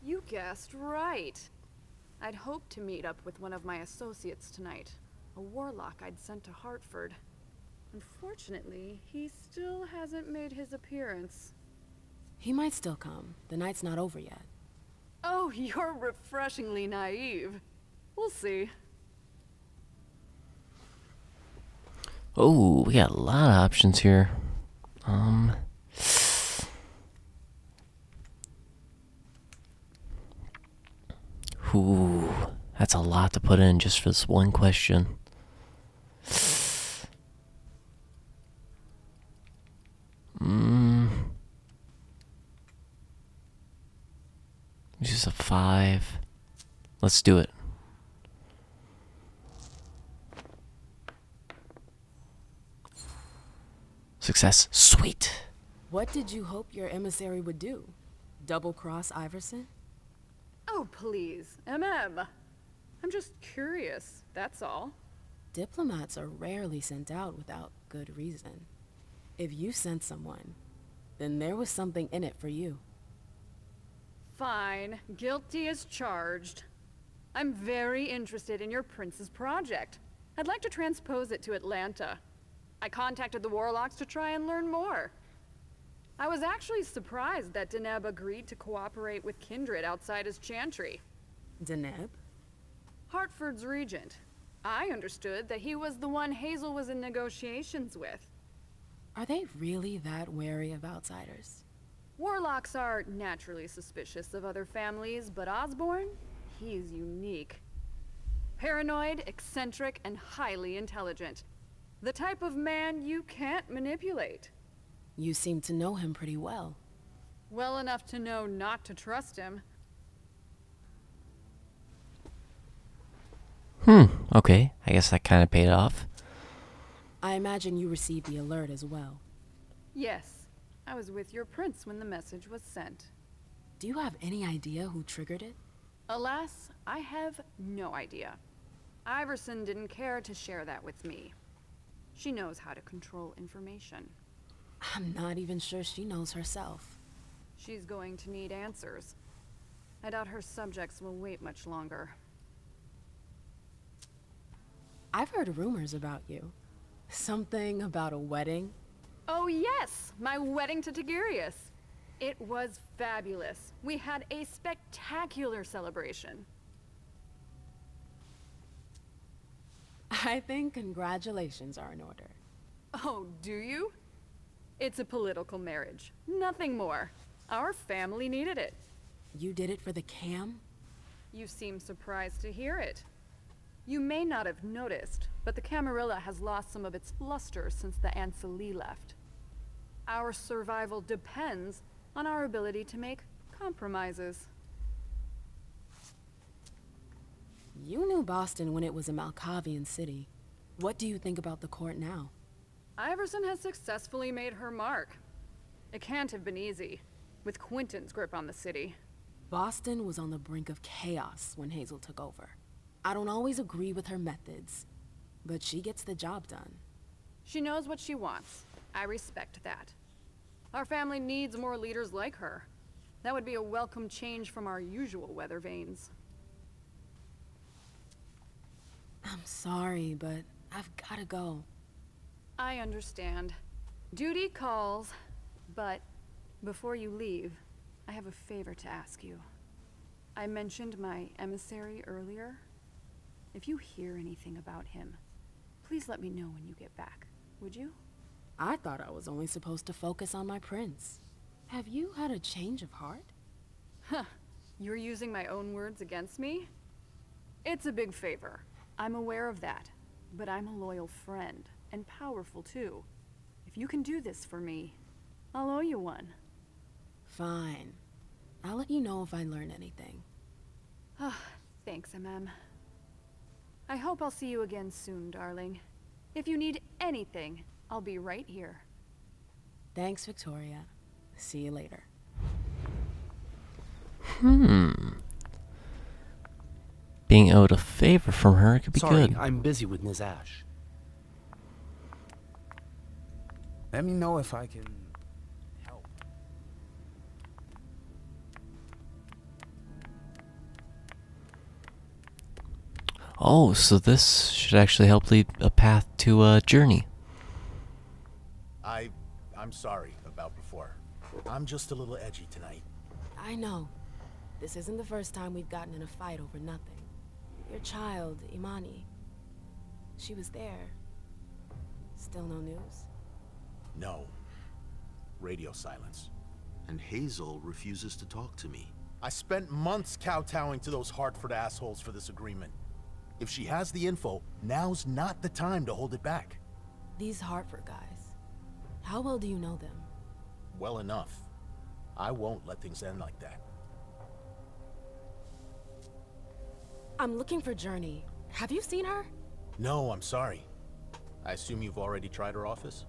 You guessed right. I'd hoped to meet up with one of my associates tonight, a warlock I'd sent to Hartford. Unfortunately, he still hasn't made his appearance. He might still come. The night's not over yet. Oh, you're refreshingly naive. We'll see. Oh, we got a lot of options here. Ooh, that's a lot to put in just for this one question. Just a 5. Let's do it. Success. Sweet. What did you hope your emissary would do? Double-cross Iverson? Oh, please, Emem. I'm just curious, that's all. Diplomats are rarely sent out without good reason. If you sent someone, then there was something in it for you. Fine. Guilty as charged. I'm very interested in your prince's project. I'd like to transpose it to Atlanta. I contacted the warlocks to try and learn more. I was actually surprised that Deneb agreed to cooperate with Kindred outside his chantry. Deneb? Hartford's regent. I understood that he was the one Hazel was in negotiations with. Are they really that wary of outsiders? Warlocks are naturally suspicious of other families, but Osborne, he's unique. Paranoid, eccentric, and highly intelligent. The type of man you can't manipulate. You seem to know him pretty well. Well enough to know not to trust him. Okay. I guess that kind of paid off. I imagine you received the alert as well. Yes. I was with your prince when the message was sent. Do you have any idea who triggered it? Alas, I have no idea. Iverson didn't care to share that with me. She knows how to control information. I'm not even sure she knows herself. She's going to need answers. I doubt her subjects will wait much longer. I've heard rumors about you. Something about a wedding? Oh yes! My wedding to Tigurius. It was fabulous. We had a spectacular celebration. I think congratulations are in order. Oh, do you? It's a political marriage. Nothing more. Our family needed it. You did it for the cam? You seem surprised to hear it. You may not have noticed, but the Camarilla has lost some of its luster since the Anceli left. Our survival depends on our ability to make compromises. You knew Boston when it was a Malkavian city. What do you think about the court now? Iverson has successfully made her mark. It can't have been easy, with Quentin's grip on the city. Boston was on the brink of chaos when Hazel took over. I don't always agree with her methods, but she gets the job done. She knows what she wants. I respect that. Our family needs more leaders like her. That would be a welcome change from our usual weather vanes. I'm sorry, but I've gotta go. I understand. Duty calls, but before you leave, I have a favor to ask you. I mentioned my emissary earlier. If you hear anything about him, please let me know when you get back, would you? I thought I was only supposed to focus on my prince. Have you had a change of heart? Huh. You're using my own words against me? It's a big favor. I'm aware of that. But I'm a loyal friend, and powerful too. If you can do this for me, I'll owe you one. Fine. I'll let you know if I learn anything. Thanks, Emem. I hope I'll see you again soon, darling. If you need anything, I'll be right here. Thanks, Victoria. See you later. Being owed a favor from her could be Sorry, good. I'm busy with Ms. Ash. Let me know if I can help. Oh, so this should actually help lead a path to a journey. I'm sorry about before. I'm just a little edgy tonight. I know. This isn't the first time we've gotten in a fight over nothing. Your child, Imani. She was there. Still no news? No. Radio silence. And Hazel refuses to talk to me. I spent months kowtowing to those Hartford assholes for this agreement. If she has the info, now's not the time to hold it back. These Hartford guys. How well do you know them? Well enough. I won't let things end like that. I'm looking for Journey. Have you seen her? No, I'm sorry. I assume you've already tried her office?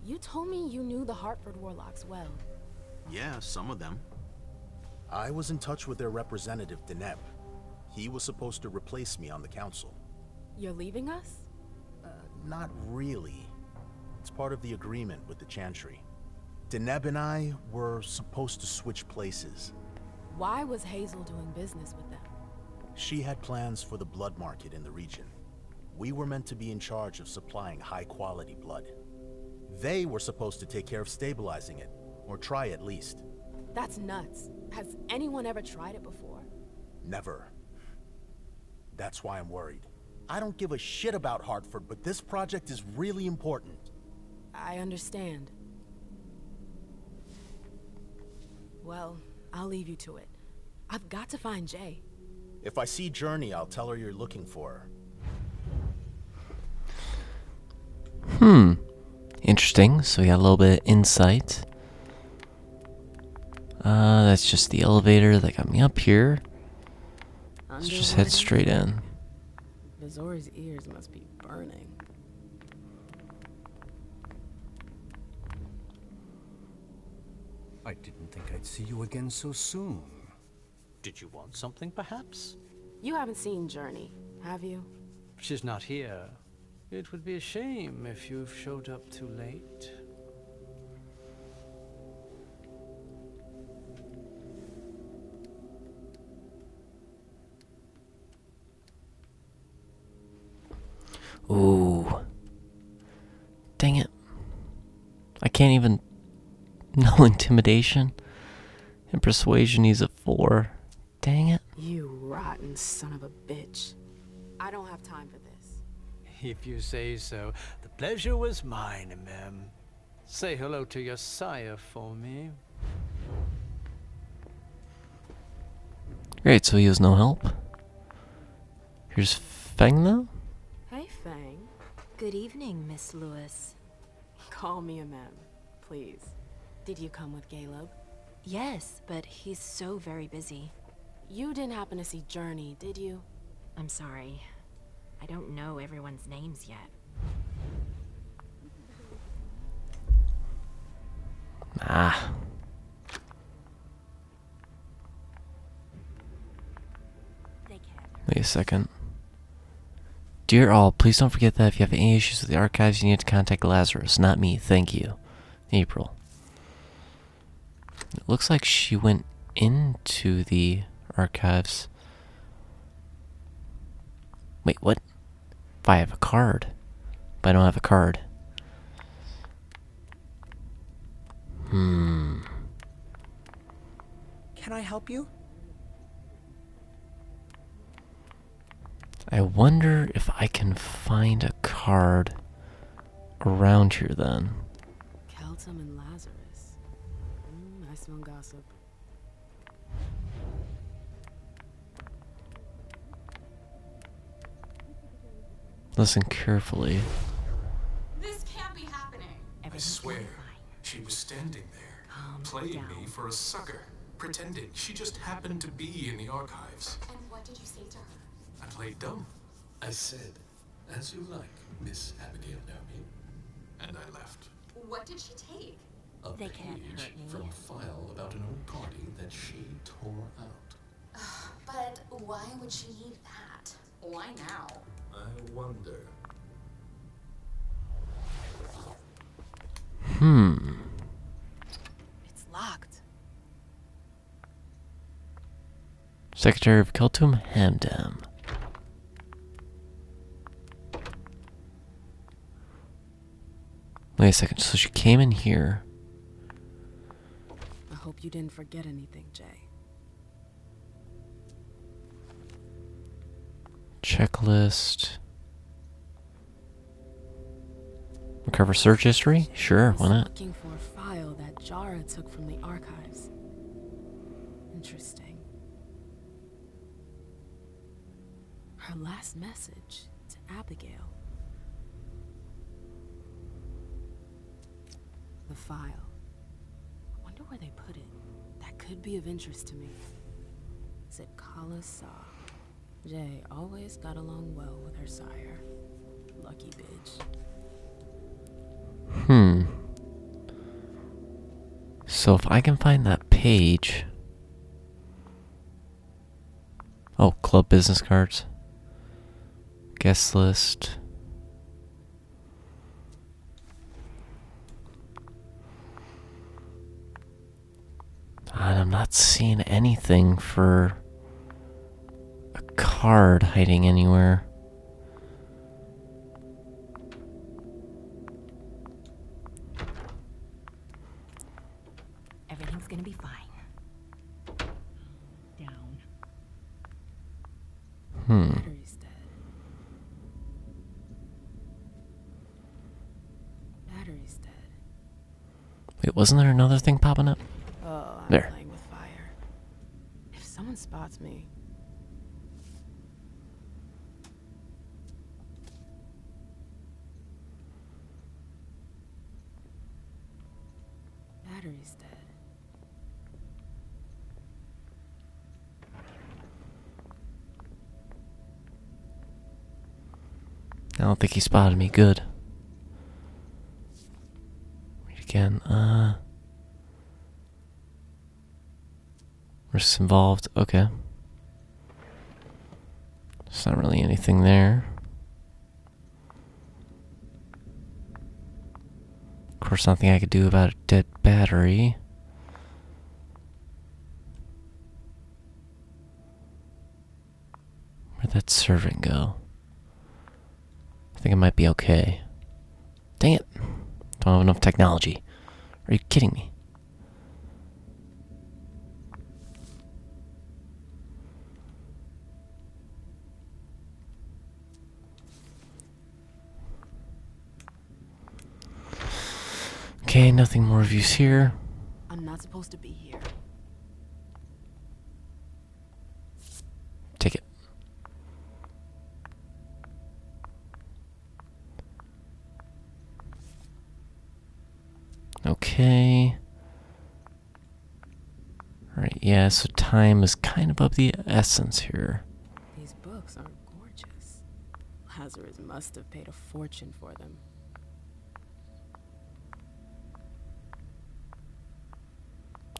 You told me you knew the Hartford Warlocks well. Yeah, some of them. I was in touch with their representative, Deneb. He was supposed to replace me on the council. You're leaving us? Not really. It's part of the agreement with the Chantry. Deneb and I were supposed to switch places. Why was Hazel doing business with them? She had plans for the blood market in the region. We were meant to be in charge of supplying high-quality blood. They were supposed to take care of stabilizing it, or try at least. That's nuts. Has anyone ever tried it before? Never. That's why I'm worried. I don't give a shit about Hartford, but this project is really important. I understand. Well, I'll leave you to it. I've got to find Jay. If I see Journey, I'll tell her you're looking for her. Interesting. So we got a little bit of insight. That's just the elevator that got me up here. Let's just head straight in. Vizori's ears must be burning. I didn't think I'd see you again so soon. Did you want something, perhaps? You haven't seen Journey, have you? She's not here. It would be a shame if you've showed up too late. Ooh. Dang it. I can't even... No intimidation. And persuasion, he's a 4. Dang it. You rotten son of a bitch. I don't have time for this. If you say so. The pleasure was mine, Emem. Say hello to your sire for me. Great, so he has no help. Here's Feng, though? Hey, Fang. Good evening, Miss Lewis. Call me Emem, please. Did you come with Galeb? Yes, but he's so very busy. You didn't happen to see Journey, did you? I'm sorry. I don't know everyone's names yet. Ah. Wait a second. Dear all, please don't forget that if you have any issues with the archives, you need to contact Lazarus, not me. Thank you. April. It looks like she went into the archives. Wait, what? If I have a card. But I don't have a card. Can I help you? I wonder if I can find a card around here then. Keltum and Lazarus. I smell gossip. Listen carefully. This can't be happening. I swear, she was standing there, playing me for a sucker, pretending she just happened to be in the archives. And what did you say to her? I played dumb. I said, as you like, Miss Abigail Naomi. And I left. What did she take? A page from a file about an old party that she tore out. But why would she need that? Why now? I wonder. It's locked. Secretary of Keltum Hamdam. Wait a second, so she came in here. I hope you didn't forget anything, Jay. Checklist. Recover search history? Sure, why not? Looking for a file that Jara took from the archives. Interesting. Her last message to Abigail. The file. I wonder where they put it. That could be of interest to me. Is it Kala Saw? Jay always got along well with her sire. Lucky bitch. So if I can find that page... Oh, club business cards. Guest list. And I'm not seeing anything for a card hiding anywhere. Everything's gonna be fine. Down. Battery's dead. Battery's dead. Wait, wasn't there another thing popping up? Oh, I'm There. playing with fire. If someone spots me... Battery's dead. I don't think he spotted me. Good. Read again. Risks involved. Okay. There's not really anything there. Of course, nothing I could do about a dead battery. Where'd that servant go? I think it might be okay. Dang it. Don't have enough technology. Are you kidding me? Okay, nothing more reviews here. I'm not supposed to be here. Take it. Okay. Alright, yeah, so time is kind of the essence here. These books are gorgeous. Lazarus must have paid a fortune for them.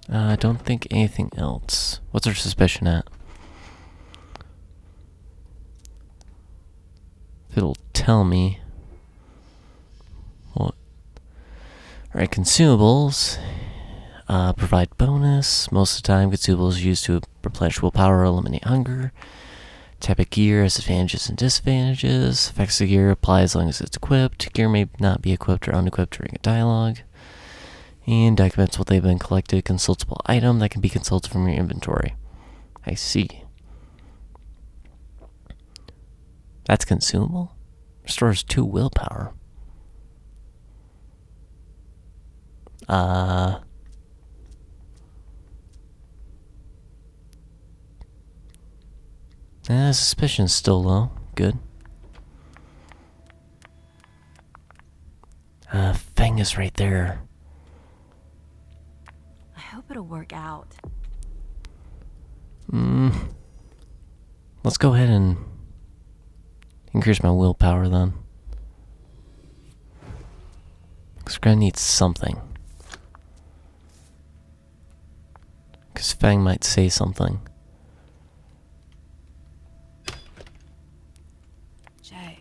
I don't think anything else. What's our suspicion at? If it'll tell me. What? Alright, consumables. Provide bonus. Most of the time, consumables are used to replenish willpower or eliminate hunger. Type of gear has advantages and disadvantages. Effects of gear apply as long as it's equipped. Gear may not be equipped or unequipped during a dialogue. And documents what they've been collected. Consultable item that can be consulted from your inventory. I see. That's consumable? Restores 2 willpower. Suspicion's still low. Good. Feng is right there. I hope it'll work out. Let's go ahead and increase my willpower then. Because we're gonna need something. Because Feng might say something. Jay,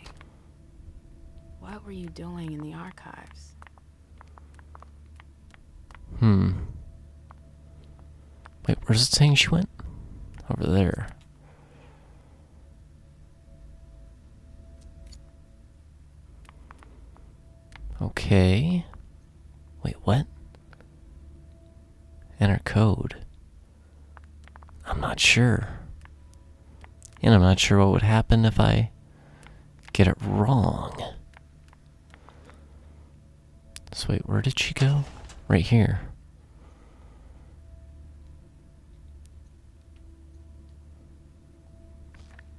what were you doing in the archives? Wait, where's it saying she went? Over there. Okay. Wait, what? Enter code. I'm not sure. And I'm not sure what would happen if I get it wrong. So wait, where did she go? Right here.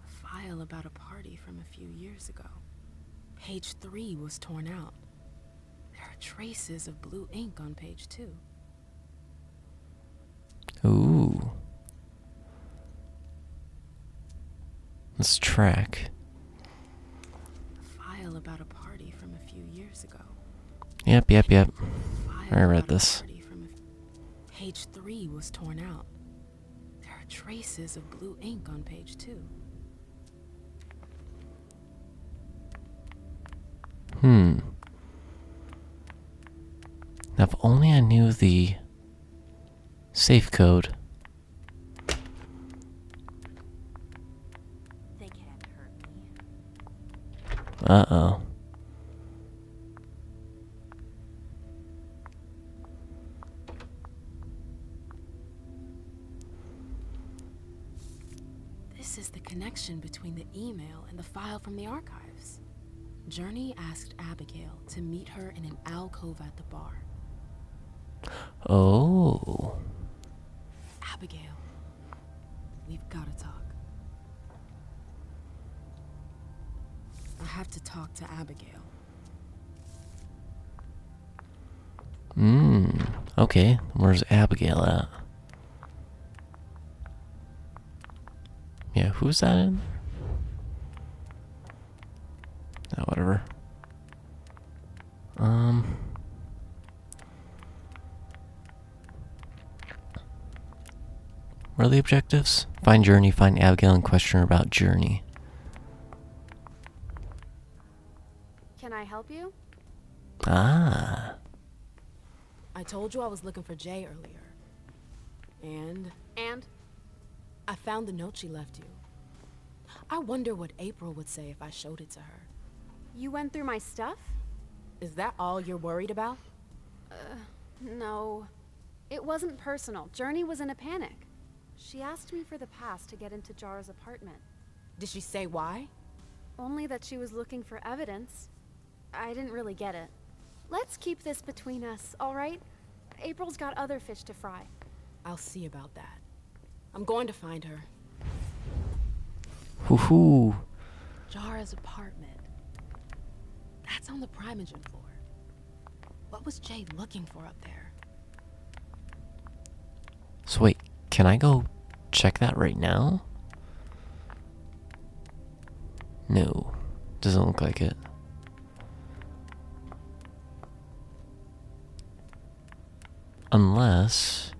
A file about a party from a few years ago. Page 3 was torn out. There are traces of blue ink on page 2. Ooh. Let's track. A file about a party from a few years ago. Yep. I read this. Page 3 was torn out. There are traces of blue ink on page 2. Now, if only I knew the safe code. They can't hurt me. Uh-oh. This is the connection between the email and the file from the archives. Journey asked Abigail to meet her in an alcove at the bar. Oh. Abigail, we've got to talk. I have to talk to Abigail. Okay. Where's Abigail at? Yeah, who's that in? Oh, whatever. What are the objectives? Find Journey, find Abigail, and question her about Journey. Can I help you? Ah. I told you I was looking for Jay earlier. And? I found the note she left you. I wonder what April would say if I showed it to her. You went through my stuff? Is that all you're worried about? No, it wasn't personal. Journey was in a panic. She asked me for the pass to get into Jara's apartment. Did she say why? Only that she was looking for evidence. I didn't really get it. Let's keep this between us, all right? April's got other fish to fry. I'll see about that. I'm going to find her. Hoo-hoo. Jara's apartment. That's on the Primogen floor. What was Jay looking for up there? So wait, can I go check that right now? No, doesn't look like it. Unless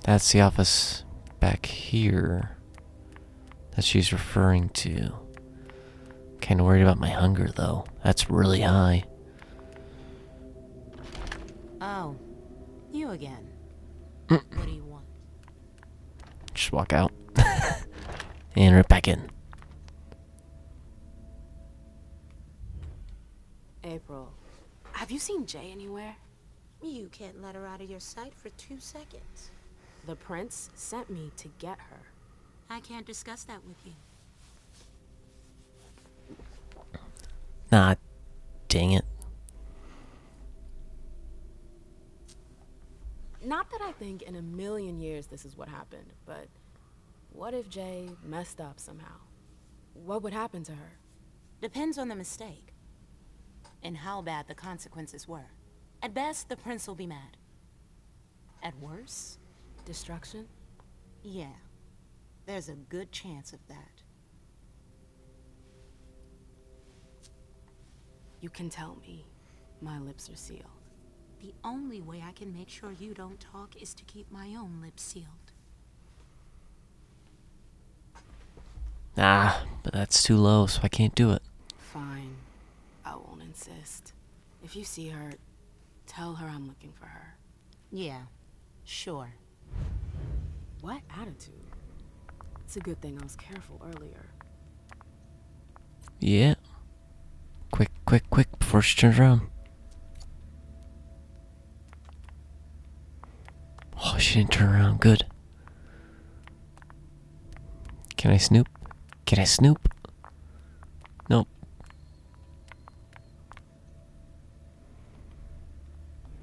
that's the office back here that she's referring to. Kinda worried about my hunger though. That's really high. Oh, you again. Mm. What do you want? Just walk out. And right back in. April, have you seen Jay anywhere? You can't let her out of your sight for 2 seconds. The prince sent me to get her. I can't discuss that with you. Nah, dang it. Not that I think in a million years this is what happened, but what if Jay messed up somehow? What would happen to her? Depends on the mistake. And how bad the consequences were. At best, the prince will be mad. At worst, destruction? Yeah. There's a good chance of that. You can tell me. My lips are sealed. The only way I can make sure you don't talk is to keep my own lips sealed. Ah, but that's too low, so I can't do it. Fine. I won't insist. If you see her, tell her I'm looking for her. Yeah, sure. What attitude? It's a good thing I was careful earlier. Yeah. Quick, before she turns around. Oh, she didn't turn around. Good. Can I snoop? Can I snoop? Nope.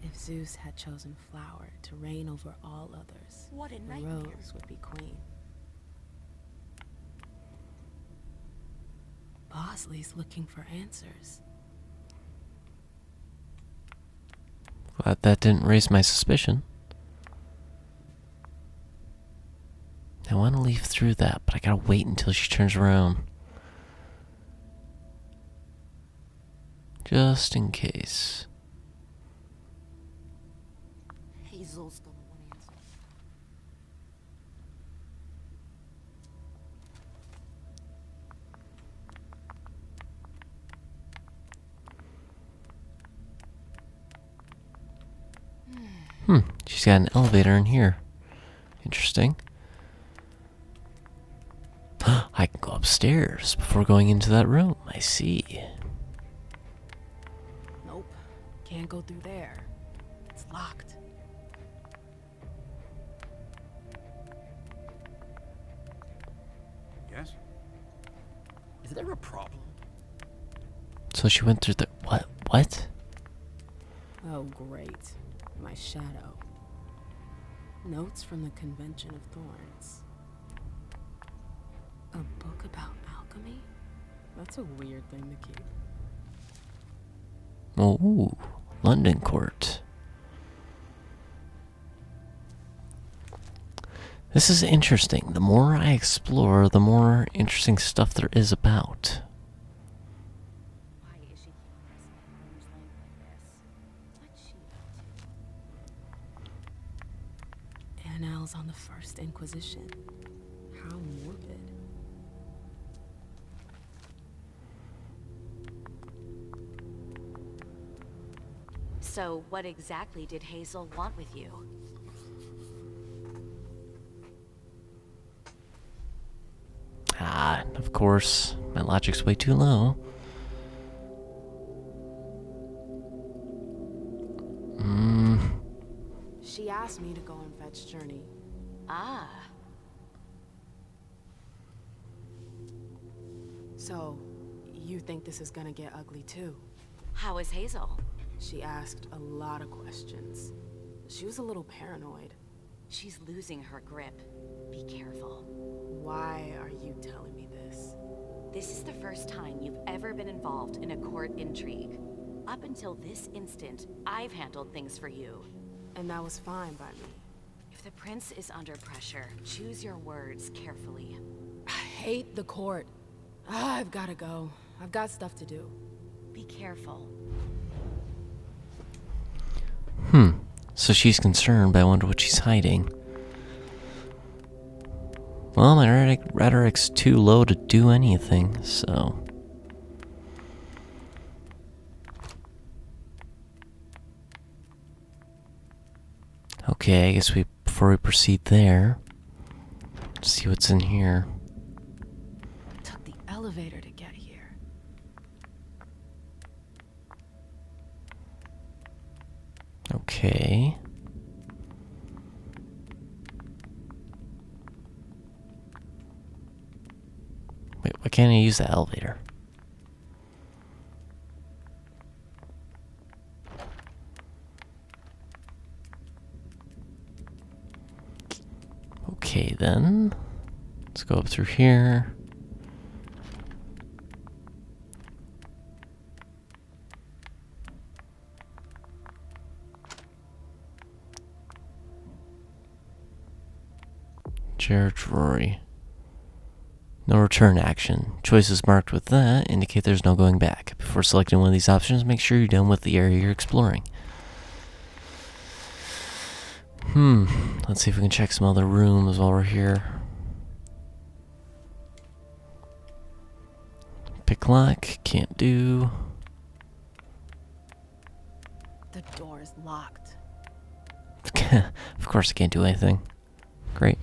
If Zeus had chosen Flower to reign over all others, what a the nightmare. Rose would be queen. Bosley's looking for answers. Glad that didn't raise my suspicion. I want to leave through that, but I gotta wait until she turns around. Just in case. Hazel's gonna want answers. She's got an elevator in here. Interesting. I can go upstairs before going into that room. I see. Nope. Can't go through there. It's locked. Yes? Is there a problem? So she went through the... What? Oh, great. My shadow. Notes from the Convention of Thorns. A book about alchemy? That's a weird thing to keep. Oh, London Court. This is interesting. The more I explore, the more interesting stuff there is about. Annals on the First Inquisition. How morbid. So, what exactly did Hazel want with you? Ah, of course. My logic's way too low. She asked me to go and fetch Journey. Ah. So, you think this is gonna get ugly too? How is Hazel? She asked a lot of questions. She was a little paranoid. She's losing her grip. Be careful. Why are you telling me this? This is the first time you've ever been involved in a court intrigue. Up until this instant, I've handled things for you. And that was fine by me. If the prince is under pressure, choose your words carefully. I hate the court. I've gotta go. I've got stuff to do. Be careful. So she's concerned, but I wonder what she's hiding. Well, my rhetoric's too low to do anything, so... Okay, I guess before we proceed there, let's see what's in here. Took the elevator to get here. Okay. Wait, why can't I use the elevator? Okay, then. Let's go up through here. Jared Rory. No return action. Choices marked with that indicate there's no going back. Before selecting one of these options, make sure you're done with the area you're exploring. Let's see if we can check some other rooms while we're here. Pick lock, can't do. The door is locked. Of course I can't do anything. Great.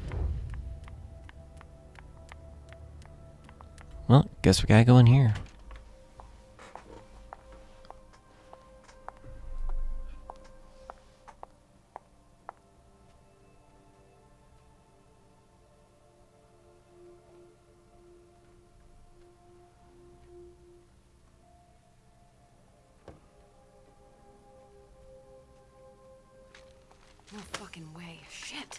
Well, guess we gotta go in here. No fucking way. Shit.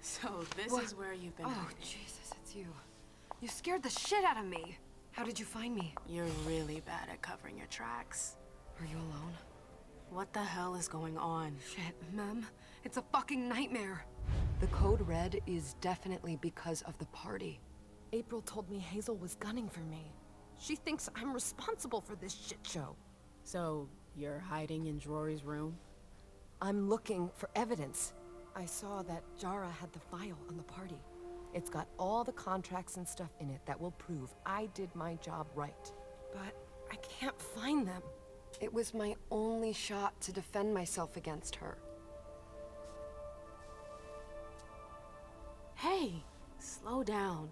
So this is where you've been hiding. Jesus, it's you. You scared the shit out of me. How did you find me? You're really bad at covering your tracks. Are you alone? What the hell is going on? Shit, Mem. It's a fucking nightmare. The code red is definitely because of the party. April told me Hazel was gunning for me. She thinks I'm responsible for this shit show. So, you're hiding in Drury's room? I'm looking for evidence. I saw that Jara had the file on the party. It's got all the contracts and stuff in it that will prove I did my job right. But I can't find them. It was my only shot to defend myself against her. Hey, slow down.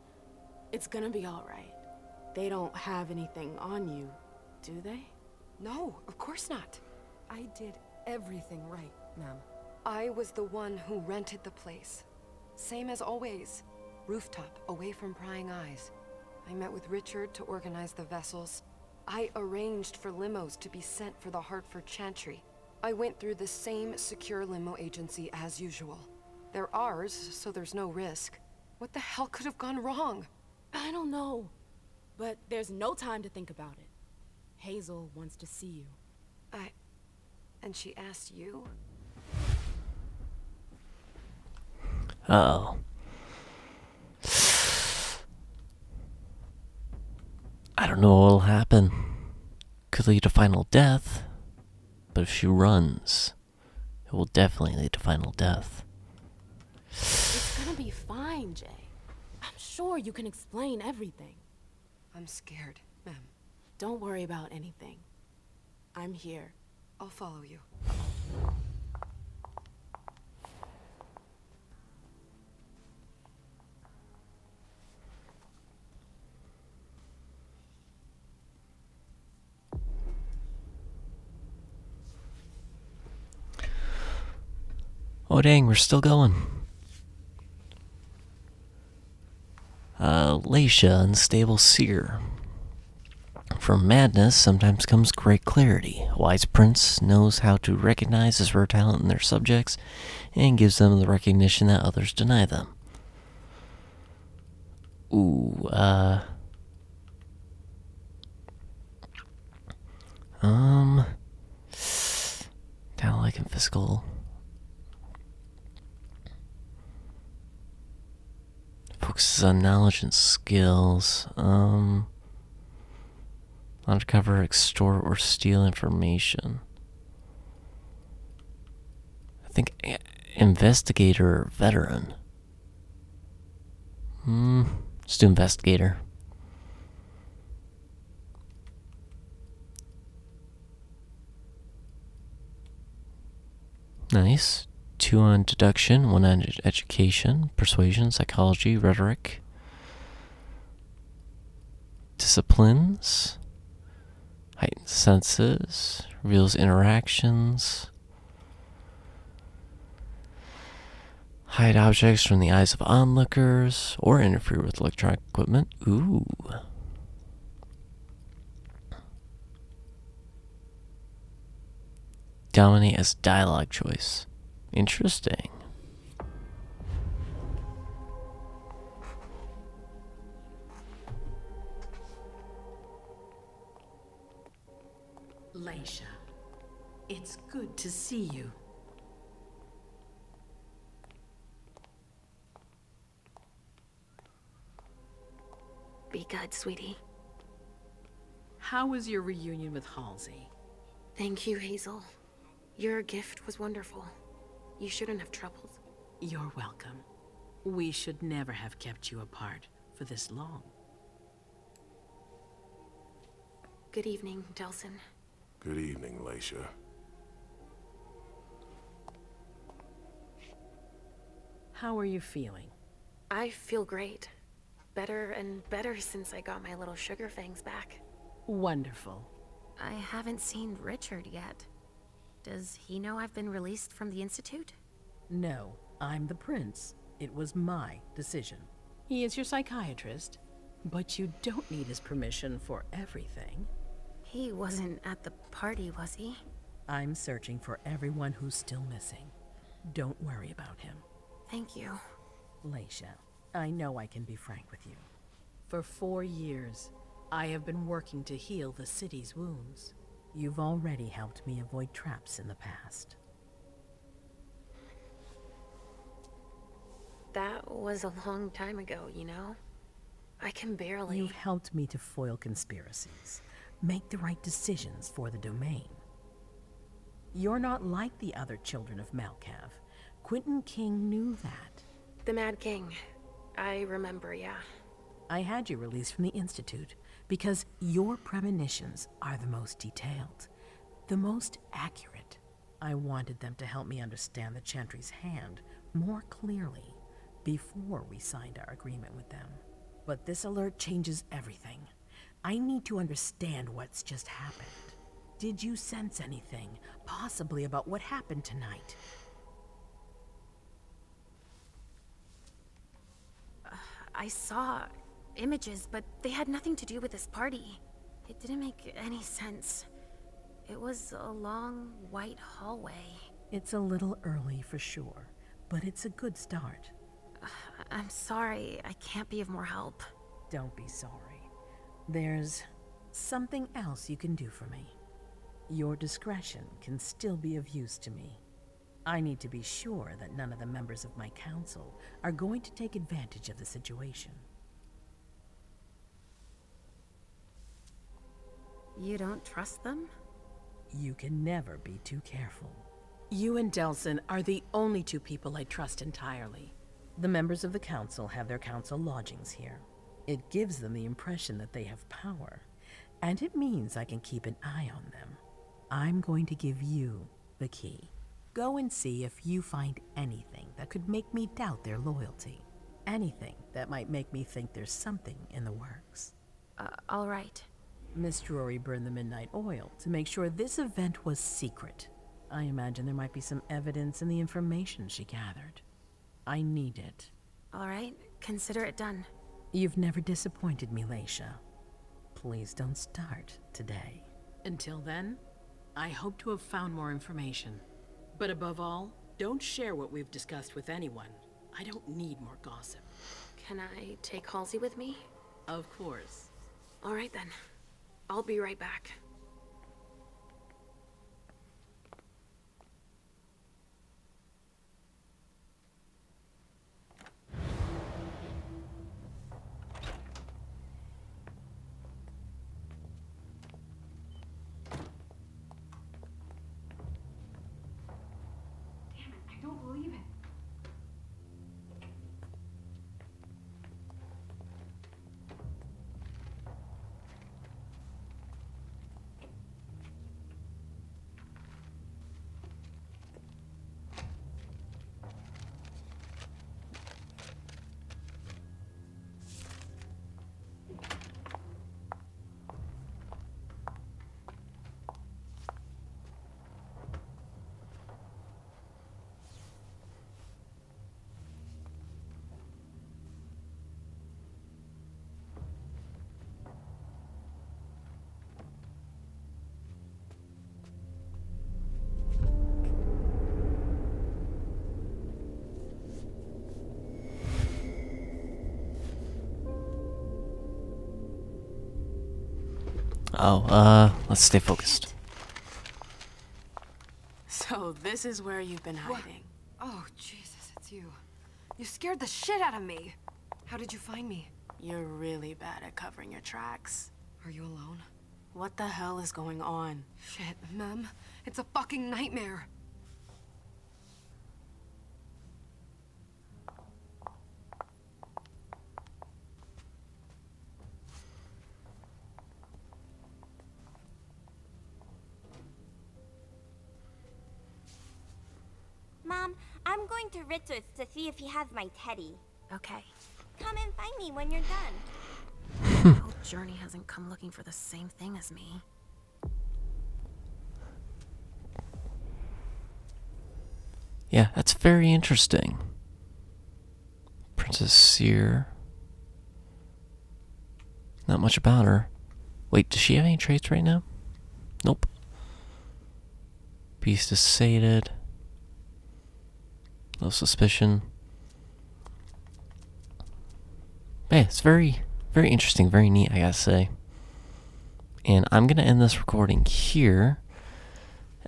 It's gonna be all right. They don't have anything on you, do they? No, of course not. I did everything right, Mem. I was the one who rented the place. Same as always. Rooftop, away from prying eyes. I met with Richard to organize the vessels. I arranged for limos to be sent for the Hartford Chantry. I went through the same secure limo agency as usual. They're ours, so there's no risk. What the hell could have gone wrong? I don't know. But there's no time to think about it. Hazel wants to see you. And she asked you? Uh-oh. I don't know what'll happen. Could lead to final death. But if she runs, it will definitely lead to final death. It's gonna be fine, Jay. I'm sure you can explain everything. I'm scared, Mem. Don't worry about anything. I'm here. I'll follow you. Oh dang, we're still going. Leysha, unstable seer. From madness sometimes comes great clarity. A wise prince knows how to recognize his rare talent in their subjects and gives them the recognition that others deny them. Ooh, talent like in physical. Focuses on knowledge and skills. Uncover, extort, or steal information. I think investigator or veteran. Let's do investigator. Nice. 2 on deduction, 1 on education, persuasion, psychology, rhetoric. Disciplines. Heightened senses. Reveals interactions. Hide objects from the eyes of onlookers. Or interfere with electronic equipment. Ooh. Dominate as dialogue choice. Interesting. Leysha, it's good to see you. Be good, sweetie. How was your reunion with Halsey? Thank you, Hazel. Your gift was wonderful. You shouldn't have troubled. You're welcome. We should never have kept you apart for this long. Good evening, Delsin. Good evening, Leysha. How are you feeling? I feel great. Better and better since I got my little sugar fangs back. Wonderful. I haven't seen Richard yet. Does he know I've been released from the Institute? No, I'm the prince. It was my decision. He is your psychiatrist, but you don't need his permission for everything. He wasn't at the party, was he? I'm searching for everyone who's still missing. Don't worry about him. Thank you. Leysha, I know I can be frank with you. For 4 years, I have been working to heal the city's wounds. You've already helped me avoid traps in the past. That was a long time ago, you know? I can barely... You've helped me to foil conspiracies, make the right decisions for the domain. You're not like the other children of Malkav. Quentin King knew that. The Mad King. I remember, yeah. I had you released from the Institute because your premonitions are the most detailed, the most accurate. I wanted them to help me understand the Chantry's hand more clearly before we signed our agreement with them. But this alert changes everything. I need to understand what's just happened. Did you sense anything, possibly about what happened tonight? I saw images, but they had nothing to do with this party. It didn't make any sense. It was a long, white hallway. It's a little early for sure, but it's a good start. I'm sorry, I can't be of more help. Don't be sorry. There's something else you can do for me. Your discretion can still be of use to me. I need to be sure that none of the members of my council are going to take advantage of the situation. You don't trust them? You can never be too careful. You and Delsin are the only 2 people I trust entirely. The members of the council have their council lodgings here. It gives them the impression that they have power, and it means I can keep an eye on them. I'm going to give you the key. Go and see if you find anything that could make me doubt their loyalty. Anything that might make me think there's something in the works. All right. Miss Drury burned the midnight oil to make sure this event was secret. I imagine there might be some evidence in the information she gathered. I need it. All right, consider it done. You've never disappointed me, Leysha. Please don't start today. Until then, I hope to have found more information. But above all, don't share what we've discussed with anyone. I don't need more gossip. Can I take Halsey with me? Of course. All right then. I'll be right back. I don't believe it. Let's stay focused. So this is where you've been hiding. Oh, Jesus, it's you. You scared the shit out of me. How did you find me? You're really bad at covering your tracks. Are you alone? What the hell is going on? Shit, Mem. It's a fucking nightmare. Mom, I'm going to Ritzer's to see if he has my teddy. Okay. Come and find me when you're done. I hope Journey hasn't come looking for the same thing as me. Yeah, that's very interesting. Princess Seer. Not much about her. Wait, does she have any traits right now? Nope. Beast is sated. No suspicion. Man, it's very, very interesting, very neat, I gotta say. And I'm gonna end this recording here.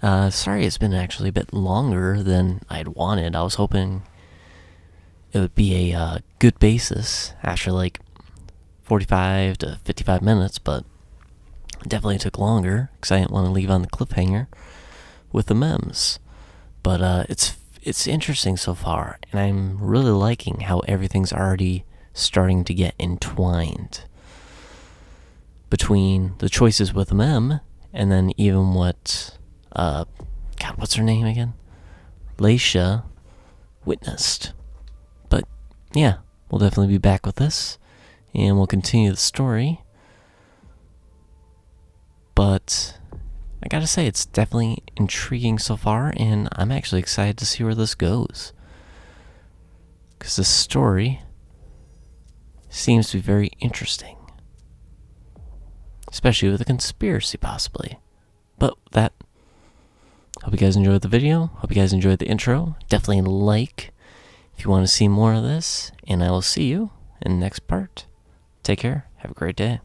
Sorry it's been actually a bit longer than I'd wanted. I was hoping it would be a good basis after like 45 to 55 minutes, but it definitely took longer because I didn't want to leave on the cliffhanger with the Emems. But it's interesting so far, and I'm really liking how everything's already starting to get entwined between the choices with Emem and then even what God, what's her name again? Leysha witnessed. But yeah, we'll definitely be back with this, and we'll continue the story. But I gotta say, it's definitely intriguing so far, and I'm actually excited to see where this goes. Because this story seems to be very interesting. Especially with a conspiracy, possibly. But that, hope you guys enjoyed the video. Hope you guys enjoyed the intro. Definitely like if you want to see more of this, and I will see you in the next part. Take care. Have a great day.